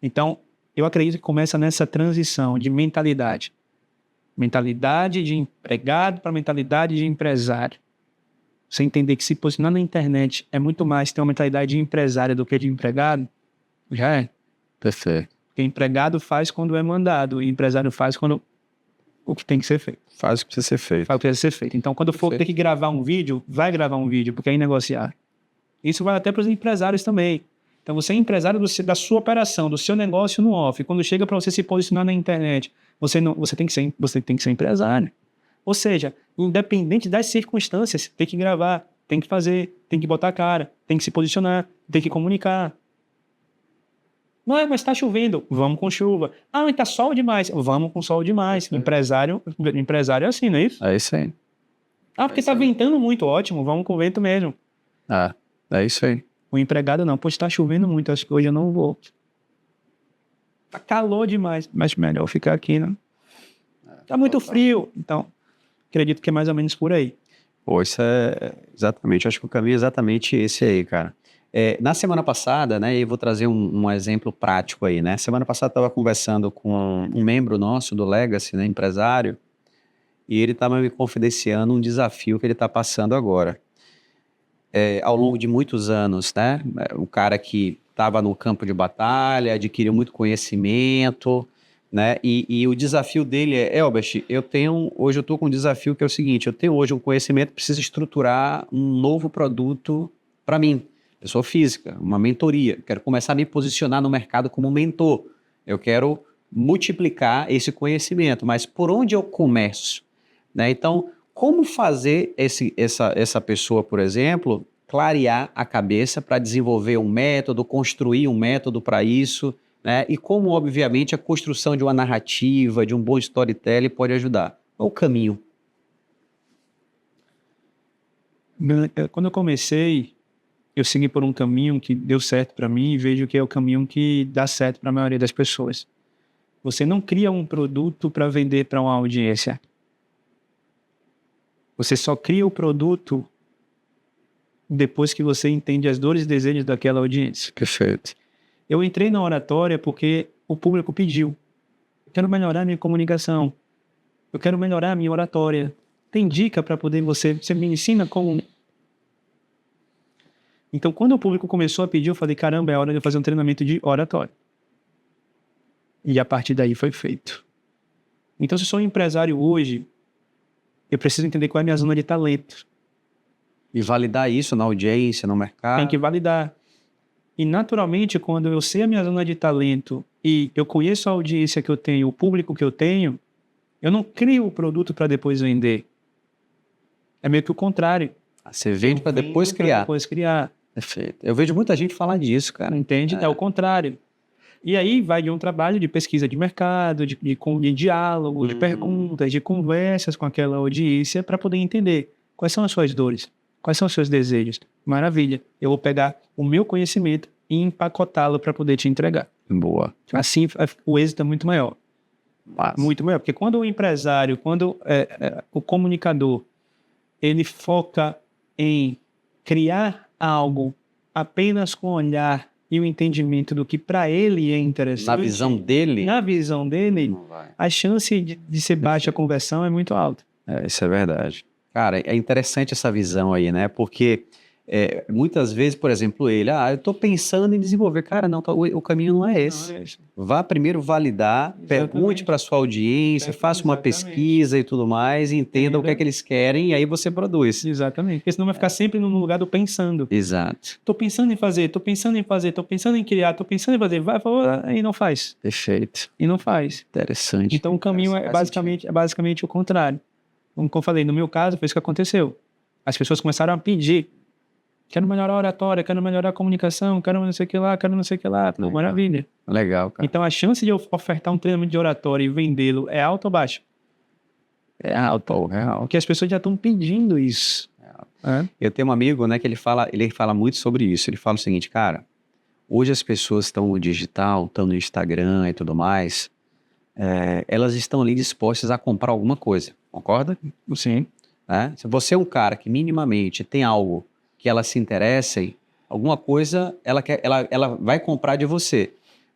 Então, eu acredito que começa nessa transição de mentalidade. Mentalidade de empregado para mentalidade de empresário. Você entender que se posicionar na internet é muito mais ter uma mentalidade de empresário do que de empregado, já é. Perfeito. Porque empregado faz quando é mandado e empresário faz quando o que tem que ser feito. Faz o que precisa ser feito. Faz o que precisa ser feito. Então, quando for ter que gravar um vídeo, vai gravar um vídeo, porque é inegociável. Isso vai até para os empresários também. Então, você é empresário da sua operação, do seu negócio no off. Quando chega para você se posicionar na internet, você tem que ser empresário. Ou seja, independente das circunstâncias, tem que gravar, tem que fazer, tem que botar a cara, tem que se posicionar, tem que comunicar. Não, mas está chovendo, vamos com chuva. Ah, mas está sol demais, vamos com sol demais. Empresário é assim, não é isso? É isso aí. Ah, porque está ventando muito, ótimo, vamos com vento mesmo. Ah, é isso aí. O empregado não, pois está chovendo muito, acho que hoje eu não vou. Tá calor demais, mas melhor ficar aqui, né? Tá muito frio, então acredito que é mais ou menos por aí. Pô, isso é exatamente, acho que o caminho é exatamente esse aí, cara. Na semana passada, né, eu vou trazer um exemplo prático aí, né? Semana passada eu estava conversando com um membro nosso do Legacy, né, empresário, e ele estava me confidenciando um desafio que ele está passando agora. Ao longo de muitos anos, né? O cara que estava no campo de batalha, adquiriu muito conhecimento, né? E o desafio dele Elbert, hoje eu estou com um desafio que é o seguinte, eu tenho hoje um conhecimento, preciso estruturar um novo produto para mim, pessoa física, uma mentoria, quero começar a me posicionar no mercado como mentor, eu quero multiplicar esse conhecimento, mas por onde eu começo? Né? Então, como fazer essa pessoa, por exemplo, clarear a cabeça para desenvolver um método, construir um método para isso, né? E como, obviamente, a construção de uma narrativa, de um bom storytelling pode ajudar? Qual o caminho? Quando eu comecei, eu segui por um caminho que deu certo para mim e vejo que é o caminho que dá certo para a maioria das pessoas. Você não cria um produto para vender para uma audiência. Você só cria o produto depois que você entende as dores e desejos daquela audiência. Perfeito. Eu entrei na oratória porque o público pediu. Eu quero melhorar a minha comunicação. Eu quero melhorar a minha oratória. Tem dica para poder você me ensina como... Então, quando o público começou a pedir, eu falei, caramba, é hora de eu fazer um treinamento de oratória. E a partir daí foi feito. Então, se eu sou um empresário hoje, eu preciso entender qual é a minha zona de talento. E validar isso na audiência, no mercado. Tem que validar. E, naturalmente, quando eu sei a minha zona de talento e eu conheço a audiência que eu tenho, o público que eu tenho, eu não crio o produto para depois vender. É meio que o contrário. Você vende para depois criar. Depois criar. Perfeito. Eu vejo muita gente falar disso, cara. Entende? É o contrário. E aí vai de um trabalho de pesquisa de mercado, de diálogo, de perguntas, de conversas com aquela audiência para poder entender quais são as suas dores, quais são os seus desejos. Maravilha. Eu vou pegar o meu conhecimento e empacotá-lo para poder te entregar. Boa. Assim, o êxito é muito maior. Massa. Muito maior. Porque quando o empresário, quando o comunicador, ele foca em criar algo apenas com o olhar e o entendimento do que para ele é interessante. Na visão dele? Na visão dele, a chance de ser baixa a conversão é muito alta. Isso é verdade. Cara, é interessante essa visão aí, né? Porque muitas vezes, por exemplo, eu estou pensando em desenvolver. Cara, não, o caminho não é esse. Não é esse. Vá primeiro validar, pergunte para sua audiência, faça uma pesquisa e tudo mais, entenda o que é que eles querem e aí você produz. Exatamente. Porque senão vai ficar sempre no lugar do pensando. Exato. Tô pensando em fazer, tô pensando em fazer, tô pensando em criar, tô pensando em fazer. Vai, e não faz. Perfeito. E não faz. Interessante. Então o caminho é basicamente o contrário. Como eu falei, no meu caso, foi isso que aconteceu. As pessoas começaram a pedir. Quero melhorar a oratória, quero melhorar a comunicação, quero não sei o que lá, quero não sei o que lá. Pô, maravilha. Legal, cara. Então a chance de eu ofertar um treinamento de oratória e vendê-lo é alta ou baixa? É alto, é alto. Porque as pessoas já estão pedindo isso. Eu tenho um amigo, né, que ele fala muito sobre isso. Ele fala o seguinte, cara, hoje as pessoas estão no digital, estão no Instagram e tudo mais, elas estão ali dispostas a comprar alguma coisa, concorda? Sim. Se você é um cara que minimamente tem algo que elas se interessem, alguma coisa ela vai comprar de você.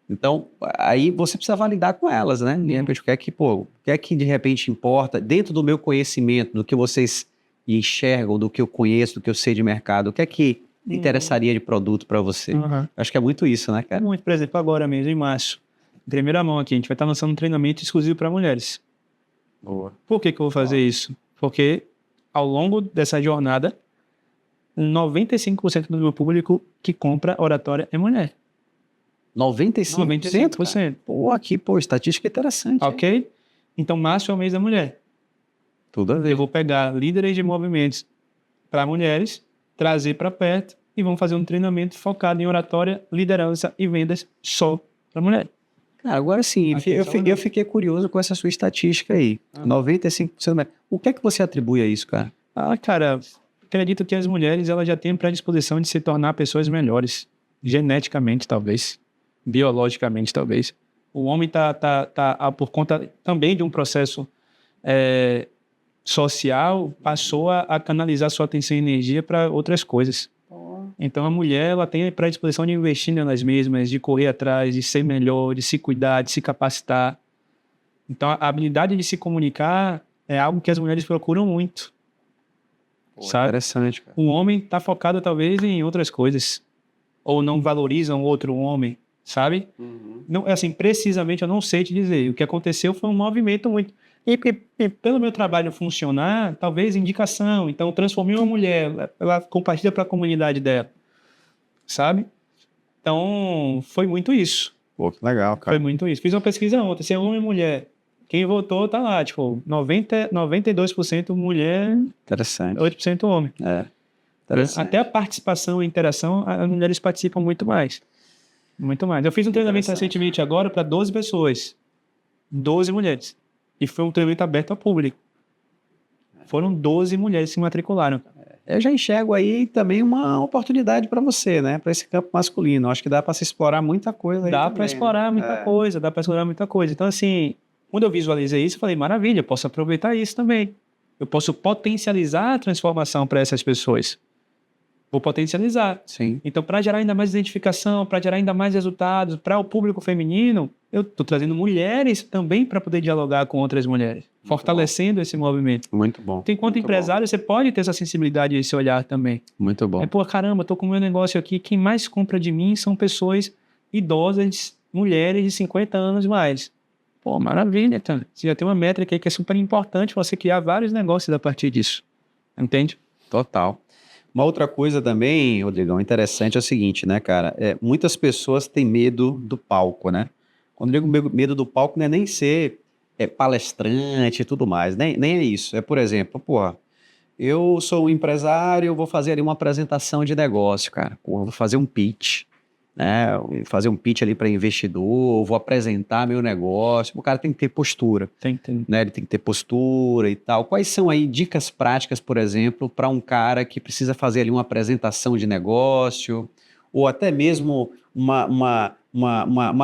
Então, aí você precisa validar com elas, né? De repente, o que é que de repente importa, dentro do meu conhecimento, do que vocês enxergam, do que eu conheço, do que eu sei de mercado, o que é que interessaria de produto para você? Acho que é muito isso, né, cara? Muito, por exemplo, agora mesmo, em março, em primeira mão aqui, a gente vai estar lançando um treinamento exclusivo para mulheres. Boa. Por que eu vou fazer isso? Porque ao longo dessa jornada, 95% do meu público que compra oratória é mulher. 95%? 95%. Estatística interessante. Ok? Então, março é o mês da mulher. Tudo a ver. Eu vou pegar líderes de movimentos para mulheres, trazer para perto e vamos fazer um treinamento focado em oratória, liderança e vendas só para mulher. Cara, agora sim, eu fiquei curioso com essa sua estatística aí. 95% da mulher. O que é que você atribui a isso, cara? Cara, acredito que as mulheres elas já têm predisposição de se tornar pessoas melhores. Geneticamente, talvez. Biologicamente, talvez. O homem tá por conta também de um processo social, passou a canalizar sua atenção e energia para outras coisas. Então, a mulher ela tem a predisposição de investir nelas mesmas, de correr atrás, de ser melhor, de se cuidar, de se capacitar. Então, a habilidade de se comunicar é algo que as mulheres procuram muito. Sabe? Interessante, cara. O homem está focado, talvez, em outras coisas. Ou não valorizam outro homem, sabe? Não, assim, precisamente, eu não sei te dizer. O que aconteceu foi um movimento muito... E pelo meu trabalho funcionar, talvez indicação. Então, eu transformei uma mulher, ela compartilha para a comunidade dela, sabe? Então, foi muito isso. Pô, que legal, cara. Foi muito isso. Fiz uma pesquisa ontem, se é homem e mulher. Quem votou tá lá, tipo, 92% mulher, Interessante. 8% homem. Interessante. Até a participação e interação, as mulheres participam muito mais. Muito mais. Eu fiz um treinamento recentemente agora para 12 pessoas. 12 mulheres. E foi um treinamento aberto ao público. Foram 12 mulheres que se matricularam. Eu já enxergo aí também uma oportunidade para você, né? Para esse campo masculino. Acho que dá para se explorar muita coisa. Dá para explorar muita coisa, dá para explorar muita coisa. Então, assim, quando eu visualizei isso, eu falei, maravilha, eu posso aproveitar isso também. Eu posso potencializar a transformação para essas pessoas. Vou potencializar. Sim. Então, para gerar ainda mais identificação, para gerar ainda mais resultados, para o público feminino, eu estou trazendo mulheres também para poder dialogar com outras mulheres, fortalecendo esse movimento. Muito bom. Então, enquanto empresário, você pode ter essa sensibilidade e esse olhar também. Muito bom. Caramba, estou com o meu negócio aqui, quem mais compra de mim são pessoas idosas, mulheres de 50 anos e mais. Pô, maravilha, então. Você já tem uma métrica aí que é super importante você criar vários negócios a partir disso. Entende? Total. Uma outra coisa também, Rodrigão, interessante é o seguinte, né, cara? Muitas pessoas têm medo do palco, né? Quando eu digo medo do palco, não é nem ser palestrante e tudo mais, nem é isso. É, por exemplo, porra, eu sou um empresário, eu vou fazer ali uma apresentação de negócio, cara. Porra, vou fazer um pitch, né? Fazer um pitch ali para investidor, vou apresentar meu negócio. O cara tem que ter postura, Tem. né? Ele tem que ter postura e tal. Quais são aí dicas práticas, por exemplo, para um cara que precisa fazer ali uma apresentação de negócio ou até mesmo uma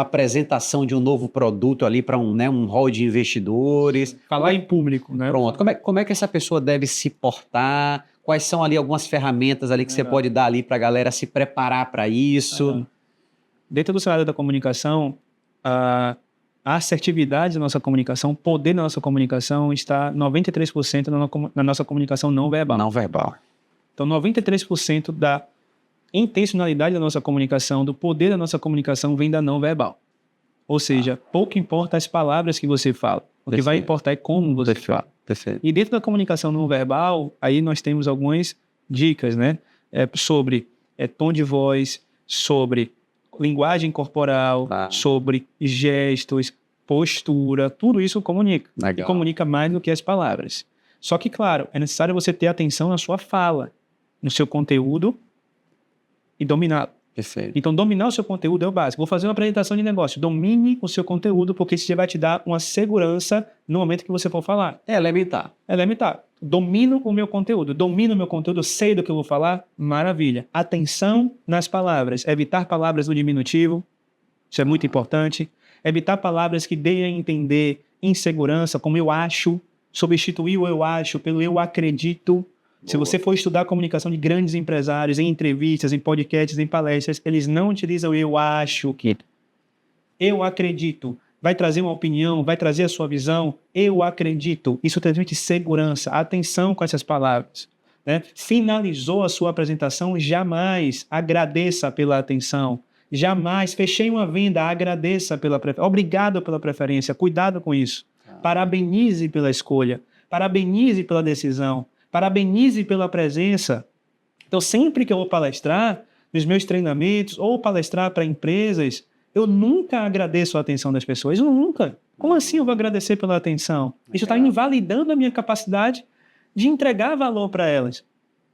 apresentação de um novo produto ali para um hall de investidores? Falar em público, né? Pronto. Como é que essa pessoa deve se portar? Quais são ali algumas ferramentas ali que você pode dar ali para a galera se preparar para isso? Dentro do cenário da comunicação, a assertividade da nossa comunicação, o poder da nossa comunicação está 93% na nossa comunicação não verbal. Não verbal. Então, 93% da intencionalidade da nossa comunicação, do poder da nossa comunicação vem da não verbal. Ou seja, pouco importa as palavras que você fala. O que vai importar é como você fala. Perfeito. E dentro da comunicação não verbal, aí nós temos algumas dicas, né? Sobre tom de voz, sobre linguagem corporal, sobre gestos, postura, tudo isso comunica. Legal. E comunica mais do que as palavras. Só que, claro, é necessário você ter atenção na sua fala, no seu conteúdo e dominá-lo. Perfeito. Então, dominar o seu conteúdo é o básico. Vou fazer uma apresentação de negócio. Domine o seu conteúdo, porque isso já vai te dar uma segurança no momento que você for falar. É elementar. É elementar. Domino o meu conteúdo. Domino o meu conteúdo, sei do que eu vou falar. Maravilha. Atenção nas palavras. Evitar palavras no diminutivo. Isso é muito importante. Evitar palavras que deem a entender insegurança, como eu acho. Substituir o eu acho pelo eu acredito. Se você for estudar a comunicação de grandes empresários, em entrevistas, em podcasts, em palestras, eles não utilizam eu acho que. Eu acredito. Vai trazer uma opinião, vai trazer a sua visão. Eu acredito. Isso transmite segurança. Atenção com essas palavras. Né? Finalizou a sua apresentação, jamais agradeça pela atenção. Jamais. Fechei uma venda, agradeça pela preferência. Obrigado pela preferência. Cuidado com isso. Parabenize pela escolha. Parabenize pela decisão. Parabenize pela presença. Então, sempre que eu vou palestrar, nos meus treinamentos, ou palestrar para empresas, eu nunca agradeço a atenção das pessoas. Eu nunca. Como assim eu vou agradecer pela atenção? Isso está invalidando a minha capacidade de entregar valor para elas.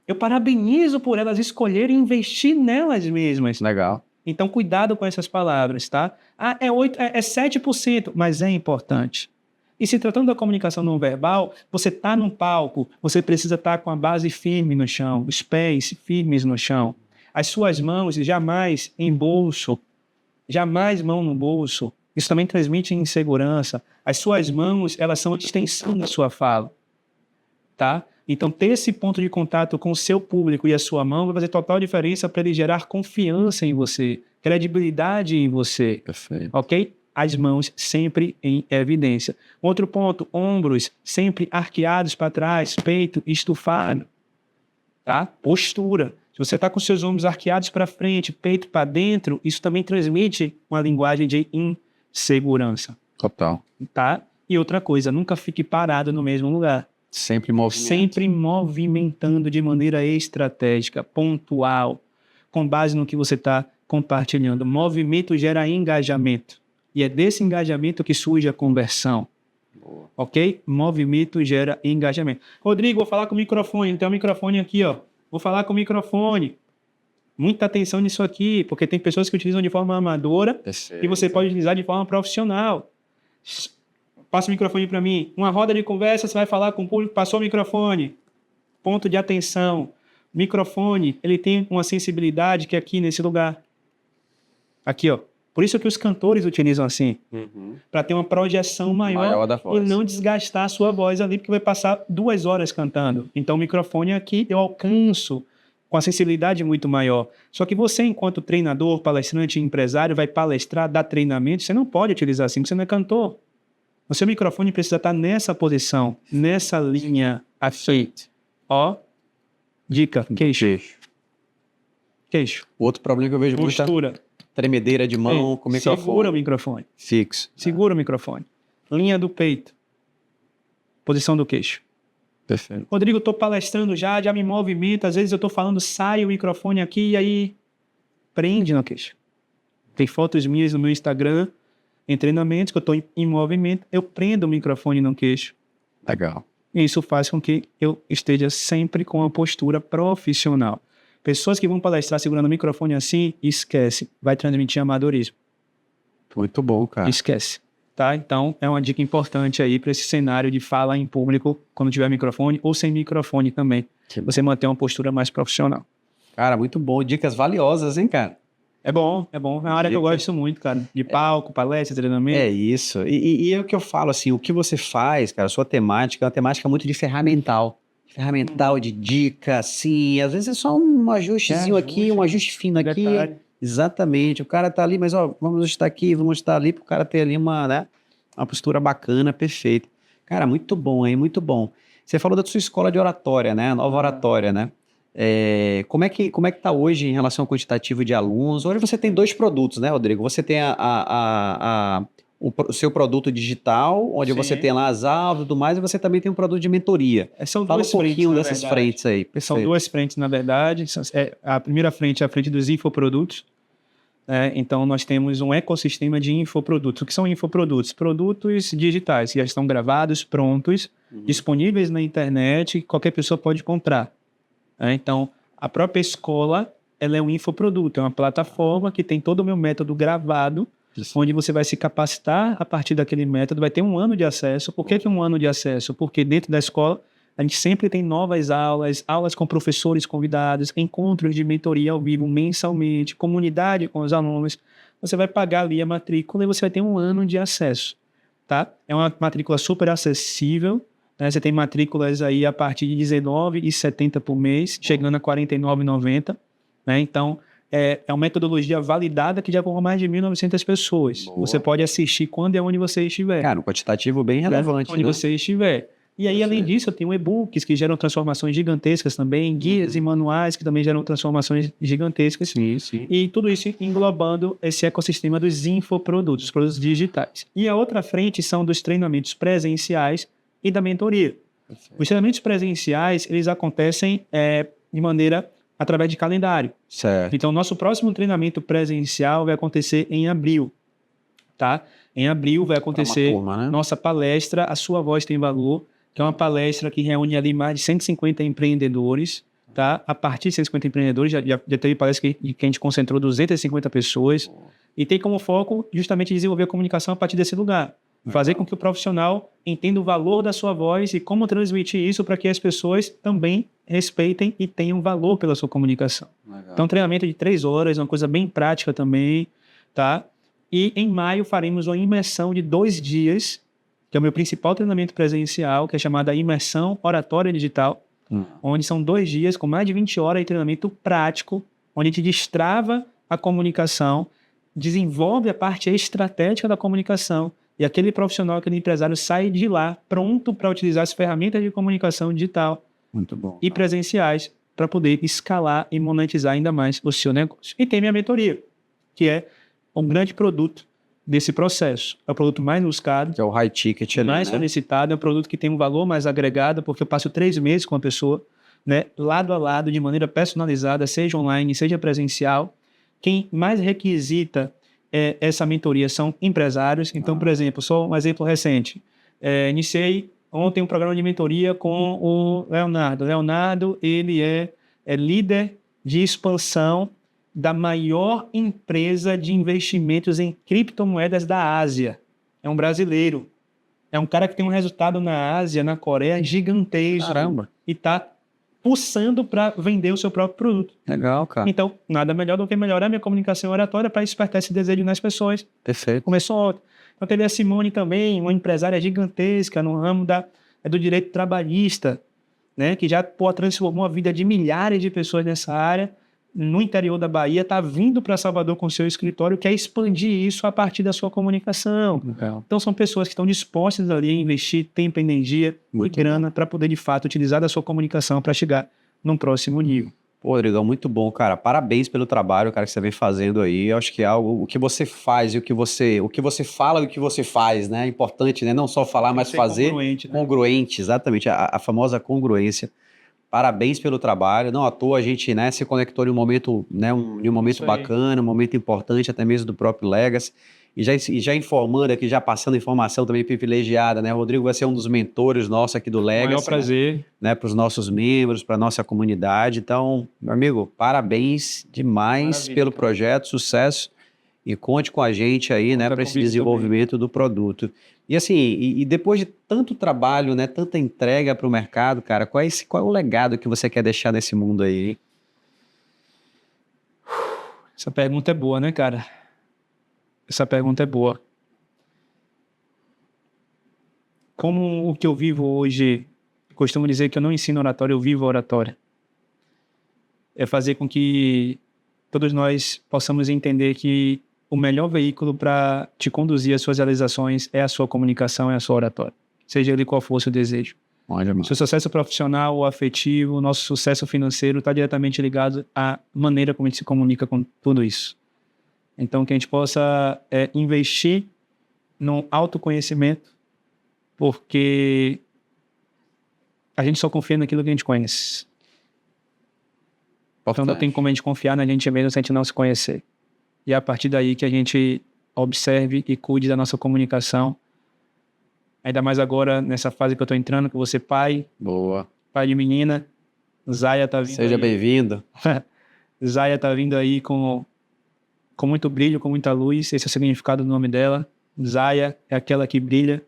Eu parabenizo por elas escolherem investir nelas mesmas. Legal. Então, cuidado com essas palavras, tá? É 7%, mas é importante. E se tratando da comunicação não verbal, você está num palco, você precisa estar com a base firme no chão, os pés firmes no chão, as suas mãos jamais em bolso, jamais mão no bolso. Isso também transmite insegurança. As suas mãos, elas são a extensão da sua fala, tá? Então, ter esse ponto de contato com o seu público e a sua mão vai fazer total diferença para ele gerar confiança em você, credibilidade em você. Perfeito. Ok? As mãos sempre em evidência. Outro ponto, ombros sempre arqueados para trás, peito estufado. Tá? Postura. Se você está com seus ombros arqueados para frente, peito para dentro, isso também transmite uma linguagem de insegurança. Total. Tá? E outra coisa, nunca fique parado no mesmo lugar. Sempre movimento. Sempre movimentando de maneira estratégica, pontual, com base no que você está compartilhando. Movimento gera engajamento. E é desse engajamento que surge a conversão. Boa. Ok? Movimento gera engajamento. Rodrigo, vou falar com o microfone. Tem um microfone aqui, ó. Vou falar com o microfone. Muita atenção nisso aqui, porque tem pessoas que utilizam de forma amadora. Perfeito. E você pode utilizar de forma profissional. Passa o microfone para mim. Uma roda de conversa, você vai falar com o público, passou o microfone. Ponto de atenção. Microfone, ele tem uma sensibilidade que é aqui nesse lugar. Aqui, ó. Por isso que os cantores utilizam assim, para ter uma projeção maior da voz. E não desgastar a sua voz ali, porque vai passar 2 horas cantando. Então o microfone aqui eu alcanço com a sensibilidade muito maior. Só que você, enquanto treinador, palestrante, empresário, vai palestrar, dar treinamento, você não pode utilizar assim, porque você não é cantor. O seu microfone precisa estar nessa posição, nessa linha afeita. Ó, dica, queixo. Queixo. O outro problema que eu vejo muito é tremedeira de mão com o microfone. Segura o microfone. Fixo. Segura o microfone. linha do peito, posição do queixo. Perfeito. Rodrigo, eu estou palestrando já me movimento, às vezes eu estou falando, sai o microfone aqui e aí prende no queixo. Tem fotos minhas no meu Instagram, em treinamentos que eu estou em movimento, eu prendo o microfone no queixo. Legal. E isso faz com que eu esteja sempre com uma postura profissional. Pessoas que vão palestrar segurando o microfone assim, esquece, vai transmitir amadorismo. Muito bom, cara. Esquece. Tá? Então, é uma dica importante aí para esse cenário de fala em público, quando tiver microfone ou sem microfone também. Você manter uma postura mais profissional. Cara, muito bom. Dicas valiosas, hein, cara? É bom. É uma área que eu gosto muito, cara. De palco, palestra, treinamento. É isso. E é o que eu falo, assim, o que você faz, cara, a sua temática é uma temática muito de ferramental. Ferramental, de dica, assim. Às vezes é só um ajustezinho aqui, um ajuste fino aqui. Detalhe. Exatamente. O cara tá ali, mas ó, vamos ajustar aqui, vamos ajustar ali, pro cara ter ali uma postura bacana, perfeita. Cara, muito bom, hein? Muito bom. Você falou da sua escola de oratória, né? Nova oratória, né? Como é que tá hoje em relação ao quantitativo de alunos? Hoje você tem 2 produtos, né, Rodrigo? Você tem o seu produto digital, onde Sim. você tem lá as aulas e tudo mais, e você também tem um produto de mentoria. São Fala um duas frentes, pouquinho na dessas verdade. frentes aí. São Perfeito. 2 frentes, na verdade. A primeira frente é a frente dos infoprodutos. Então, nós temos um ecossistema de infoprodutos. O que são infoprodutos? Produtos digitais que já estão gravados, prontos, disponíveis na internet, qualquer pessoa pode comprar. Então, a própria escola, ela é um infoproduto, é uma plataforma que tem todo o meu método gravado, onde você vai se capacitar a partir daquele método, vai ter 1 ano de acesso. Por que 1 ano de acesso? Porque dentro da escola, a gente sempre tem novas aulas com professores convidados, encontros de mentoria ao vivo mensalmente, comunidade com os alunos. Você vai pagar ali a matrícula e você vai ter 1 ano de acesso, tá? É uma matrícula super acessível, né? Você tem matrículas aí a partir de R$19,70 por mês, chegando a R$49,90, né? Então, é uma metodologia validada que já formou mais de 1.900 pessoas. Boa. Você pode assistir quando e onde você estiver. Cara, um quantitativo bem relevante, Onde né? você estiver. E aí, além disso, eu tenho e-books que geram transformações gigantescas também, guias e manuais que também geram transformações gigantescas. Sim, sim. E tudo isso englobando esse ecossistema dos infoprodutos, produtos digitais. E a outra frente são dos treinamentos presenciais e da mentoria. Perfeito. Os treinamentos presenciais, eles acontecem de maneira através de calendário. Certo. Então, nosso próximo treinamento presencial vai acontecer em abril, tá? Em abril vai acontecer turma, né? nossa palestra A Sua Voz Tem Valor, que é uma palestra que reúne ali mais de 150 empreendedores, tá? A partir de 150 empreendedores, já teve palestra que a gente concentrou 250 pessoas, e tem como foco justamente desenvolver a comunicação a partir desse lugar. Fazer com que o profissional entenda o valor da sua voz e como transmitir isso para que as pessoas também respeitem e tenham valor pela sua comunicação. Legal. Então, treinamento de 3 horas, uma coisa bem prática também, tá? E em maio faremos uma imersão de 2 dias, que é o meu principal treinamento presencial, que é chamada Imersão Oratória Digital, onde são 2 dias com mais de 20 horas de treinamento prático, onde a gente destrava a comunicação, desenvolve a parte estratégica da comunicação, e aquele profissional, aquele empresário sai de lá pronto para utilizar as ferramentas de comunicação digital Muito bom. e presenciais para poder escalar e monetizar ainda mais o seu negócio. E tem minha mentoria, que é um grande produto desse processo. É o produto mais buscado, Que é o high ticket ali, mais né? solicitado, é um produto que tem um valor mais agregado, porque eu passo 3 meses com a pessoa, né, lado a lado, de maneira personalizada, seja online, seja presencial. Quem mais requisita essa mentoria são empresários. Então, por exemplo, só um exemplo recente. Iniciei ontem um programa de mentoria com o Leonardo. Leonardo, ele é líder de expansão da maior empresa de investimentos em criptomoedas da Ásia. É um brasileiro. É um cara que tem um resultado na Ásia, na Coreia, gigantesco. Caramba. E está pulsando para vender o seu próprio produto. Legal, cara. Então, nada melhor do que melhorar minha comunicação oratória para despertar esse desejo nas pessoas. Perfeito. Começou ontem. Então, teve a Simone também, uma empresária gigantesca no ramo do direito trabalhista, né, que já transformou a vida de milhares de pessoas nessa área, no interior da Bahia, está vindo para Salvador com seu escritório, quer expandir isso a partir da sua comunicação. Legal. Então, são pessoas que estão dispostas ali a investir tempo, energia Muito e grana para poder, de fato, utilizar da sua comunicação para chegar num próximo nível. Pô, Rodrigão, muito bom, cara. Parabéns pelo trabalho, cara, que você vem fazendo aí. Eu acho que é algo, o que você faz e o que você fala e o que você faz, né? É importante, né? Não só falar, Tem que mas ser fazer congruente, né? congruente, exatamente, a famosa congruência. Parabéns pelo trabalho. Não à toa a gente, né, se conectou em um momento, né, em um momento Isso aí. bacana, um momento importante, até mesmo do próprio Legacy. E já informando aqui, já passando informação também privilegiada, né? O Rodrigo vai ser um dos mentores nossos aqui do Maior Legacy, prazer. né, para os nossos membros, para a nossa comunidade. Então, meu amigo, parabéns demais Maravilha, pelo cara. projeto, sucesso, e conte com a gente aí, né, Conta para esse comigo desenvolvimento do produto. E assim, e depois de tanto trabalho, né, tanta entrega para o mercado, cara, qual é o legado que você quer deixar nesse mundo aí, hein? Essa pergunta é boa, né, cara? Essa pergunta é boa. Como o que eu vivo hoje, costumo dizer que eu não ensino oratória, eu vivo oratória. É fazer com que todos nós possamos entender que o melhor veículo para te conduzir às suas realizações é a sua comunicação, é a sua oratória. Seja ele qual for o seu desejo. Olha, mano. Seu sucesso profissional ou afetivo, nosso sucesso financeiro está diretamente ligado à maneira como a gente se comunica com tudo isso. Então, que a gente possa investir no autoconhecimento, porque a gente só confia naquilo que a gente conhece. Então, não tem como a gente confiar na gente mesmo se a gente não se conhecer. E é a partir daí que a gente observe e cuide da nossa comunicação. Ainda mais agora, nessa fase que eu estou entrando, que você pai, Boa. pai de menina, Zaya tá vindo Seja aí. bem-vindo. Zaya tá vindo aí com muito brilho, com muita luz. Esse é o significado do nome dela. Zaya é aquela que brilha.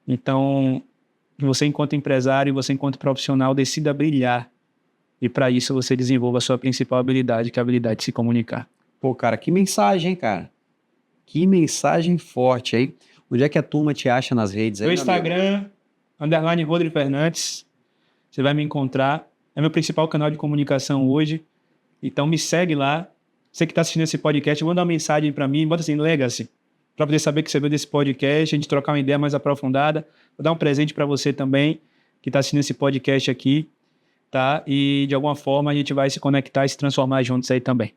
Então, você enquanto empresário, você enquanto profissional, decida brilhar. E para isso você desenvolva a sua principal habilidade, que é a habilidade de se comunicar. Pô, cara, que mensagem, hein, cara? Que mensagem forte, hein? Onde é que a turma te acha nas redes aí, Meu meu amigo? Instagram, _ Rodrigo Fernandes. Você vai me encontrar. É meu principal canal de comunicação hoje. Então me segue lá. Você que está assistindo esse podcast, manda uma mensagem para mim, bota assim, Legacy, para poder saber que você veio desse podcast, a gente trocar uma ideia mais aprofundada. Vou dar um presente para você também, que está assistindo esse podcast aqui, tá? E de alguma forma a gente vai se conectar e se transformar juntos aí também.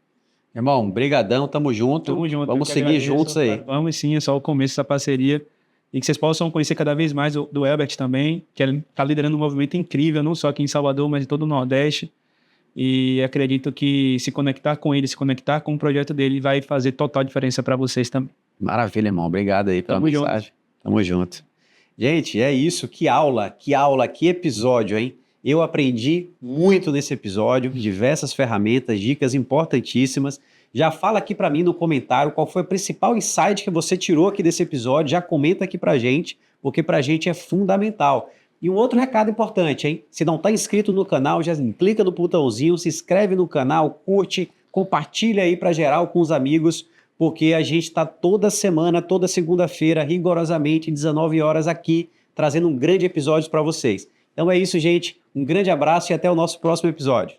Irmão, brigadão, tamo junto. Tamo junto. Vamos eu que seguir agradeço. juntos aí. Vamos sim, é só o começo dessa parceria. E que vocês possam conhecer cada vez mais do Elbert também, que ele está liderando um movimento incrível, não só aqui em Salvador, mas em todo o Nordeste. E acredito que se conectar com ele, se conectar com o projeto dele, vai fazer total diferença para vocês também. Maravilha, irmão. Obrigado aí pela Tamo junto. mensagem. Tamo junto. Gente, é isso. Que aula, que episódio, hein? Eu aprendi muito nesse episódio, diversas ferramentas, dicas importantíssimas. Já fala aqui para mim no comentário qual foi o principal insight que você tirou aqui desse episódio. Já comenta aqui pra gente, porque pra gente é fundamental. E um outro recado importante, hein? Se não está inscrito no canal, já clica no botãozinho, se inscreve no canal, curte, compartilha aí para geral com os amigos, porque a gente está toda semana, toda segunda-feira, rigorosamente, 19 horas aqui, trazendo um grande episódio para vocês. Então é isso, gente. Um grande abraço e até o nosso próximo episódio.